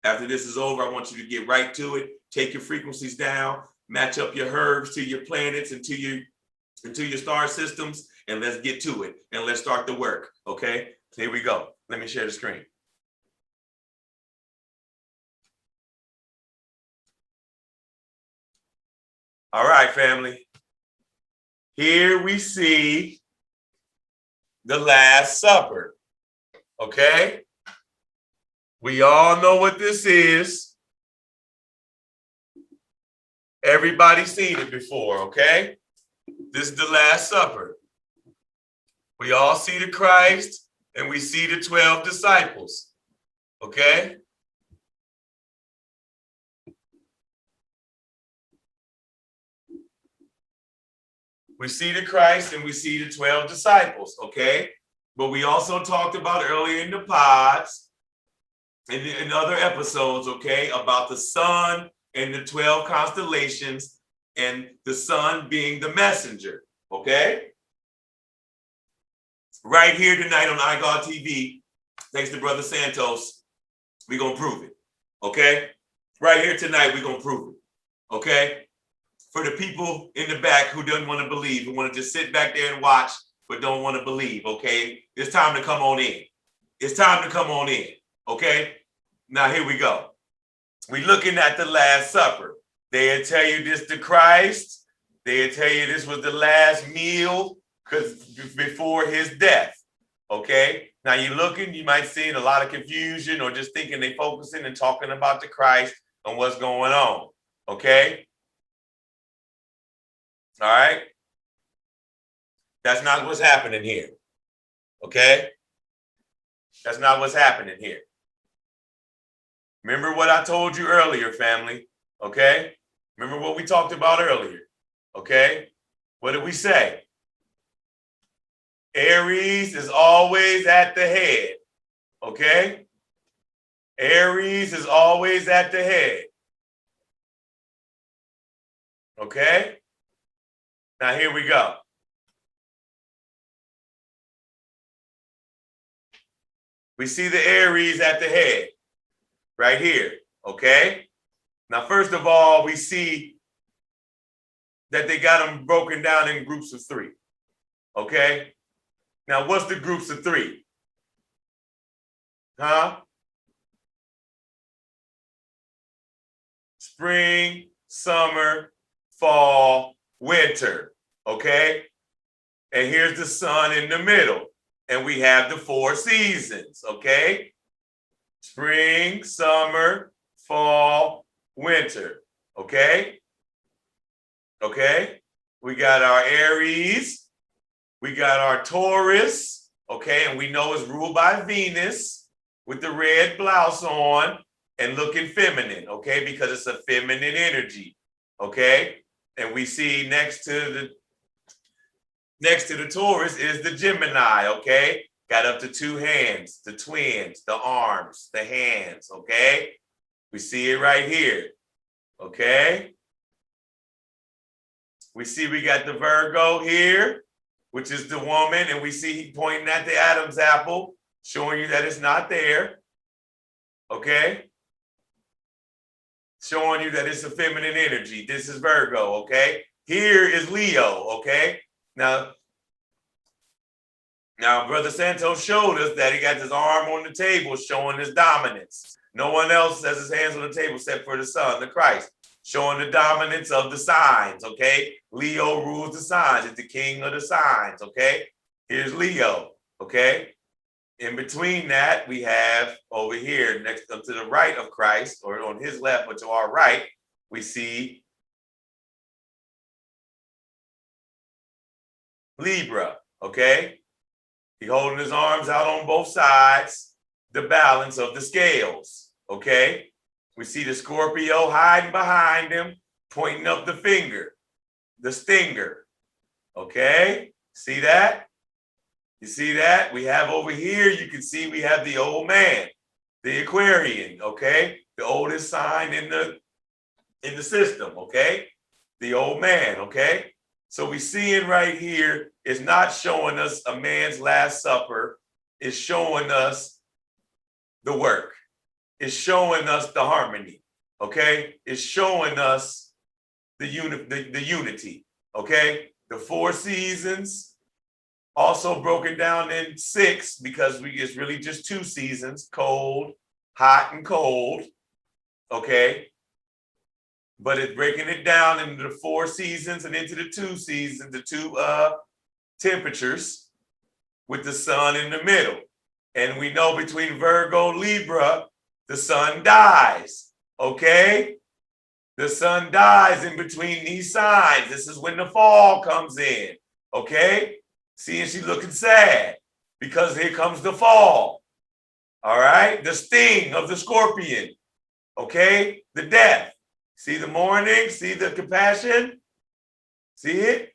After this is over, I want you to get right to it. Take your frequencies down, match up your herbs to your planets and to your star systems, and let's get to it. And let's start the work, okay? Here we go. Let me share the screen. All right, family. Here we see the Last Supper, okay? We all know what this is. Everybody's seen it before, okay? This is the Last Supper. We all see the Christ and we see the 12 disciples, okay? We see the Christ and we see the 12 disciples, okay? But we also talked about earlier in the pods, in other episodes, okay, about the sun and the 12 constellations and the sun being the messenger, okay? Right here tonight on iGod TV, thanks to Brother Santos, we're going to prove it, okay? Right here tonight, we're going to prove it, okay? For the people in the back who don't want to believe, who want to just sit back there and watch, but don't want to believe, okay? It's time to come on in. It's time to come on in, okay? Now, here we go. We're looking at the Last Supper. They'll tell you this to Christ. They'll tell you this was the last meal before his death, okay? Now, you're looking, you might see a lot of confusion or just thinking they focusing and talking about the Christ and what's going on, okay? All right? That's not what's happening here, okay? That's not what's happening here. Remember what I told you earlier, family, okay? Remember what we talked about earlier, okay? What did we say? Aries is always at the head, okay? Aries is always at the head, okay? Now here we go. We see the Aries at the head right here, okay? Now, first of all, we see that they got them broken down in groups of 3, okay? Now, what's the groups of 3? Huh? Spring, summer, fall, winter, okay? And here's the sun in the middle. And we have the 4 seasons, okay? Spring, summer, fall, winter, okay? Okay? We got our Aries, we got our Taurus, okay? And we know it's ruled by Venus with the red blouse on and looking feminine, okay? Because it's a feminine energy, okay? And we see next to the Taurus is the Gemini, okay? Got up to 2 hands, the twins, the arms, the hands, okay? We see it right here, okay? We see we got the Virgo here, which is the woman, and we see he pointing at the Adam's apple, showing you that it's not there, okay? Showing you that it's a feminine energy. This is Virgo, okay? Here is Leo, okay? Now, Brother Santos showed us that he got his arm on the table showing his dominance. No one else has his hands on the table except for the Son, the Christ, showing the dominance of the signs, okay? Leo rules the signs. It's the king of the signs, okay? Here's Leo, okay? In between that, we have over here, next up to the right of Christ, or on his left, but to our right, we see Libra, okay? He holding his arms out on both sides, the balance of the scales, okay? We see the Scorpio hiding behind him, pointing up the finger, the stinger, okay? See that? You see that? We have over here, you can see we have the old man, the Aquarian, okay? The oldest sign in the system, okay? The old man, okay? So we seeing right here is not showing us a man's last supper. It's showing us the work. It's showing us the harmony, okay? It's showing us the unity, okay? The 4 seasons, also broken down in 6 because it's really just 2 seasons, cold, hot, and cold, okay? But it's breaking it down into the 4 seasons and into the 2 seasons, the 2 temperatures with the sun in the middle. And we know between Virgo, Libra, the sun dies, okay? The sun dies in between these signs. This is when the fall comes in, okay? See, and she's looking sad because here comes the fall, all right? The sting of the scorpion, okay? The death. See the mourning? See the compassion? See it?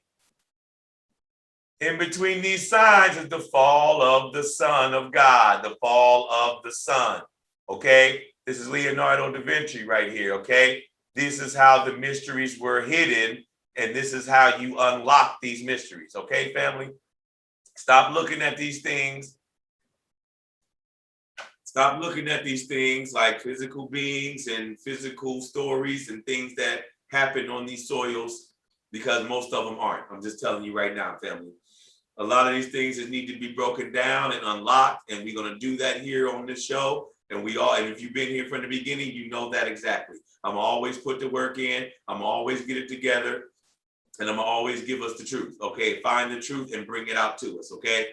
In between these signs is the fall of the Son of God, the fall of the sun, okay? This is Leonardo da Vinci right here, okay? This is how the mysteries were hidden And this is how you unlock these mysteries. Okay, family? Stop looking at these things. Stop looking at these things like physical beings and physical stories and things that happen on these soils, because most of them aren't. I'm just telling you right now, family. A lot of these things that need to be broken down and unlocked, and we're going to do that here on this show. And if you've been here from the beginning, you know that exactly. I'm always put the work in. I'm always get it together, and I'm always give us the truth. Okay, find the truth and bring it out to us. Okay,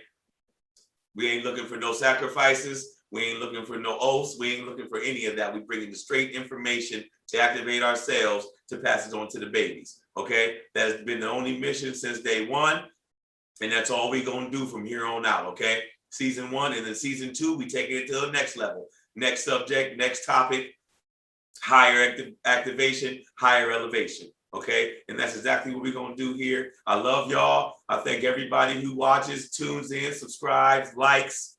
we ain't looking for no sacrifices. We ain't looking for no oaths. We ain't looking for any of that. We bringing the straight information to activate ourselves to pass it on to the babies. Okay, that has been the only mission since day one. And that's all we're going to do from here on out, okay? Season 1, and then season 2, we take it to the next level. Next subject, next topic, higher activation, higher elevation, okay? And that's exactly what we're going to do here. I love y'all. I thank everybody who watches, tunes in, subscribes, likes,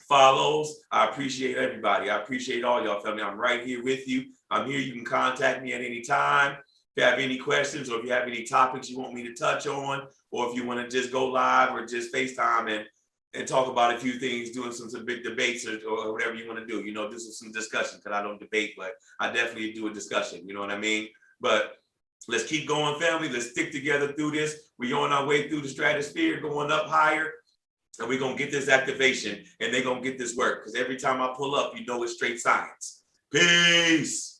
follows. I appreciate everybody. I appreciate all y'all, family. I'm right here with you. I'm here. You can contact me at any time. If you have any questions, or if you have any topics you want me to touch on, or if you want to just go live or just FaceTime and talk about a few things, doing some big debates or whatever you want to do, do some discussion, because I don't debate, but I definitely do a discussion, you know what I mean? But let's keep going, family. Let's stick together through this. We're on our way through the stratosphere, going up higher, and we're going to get this activation, and they're going to get this work, because every time I pull up, it's straight science. Peace.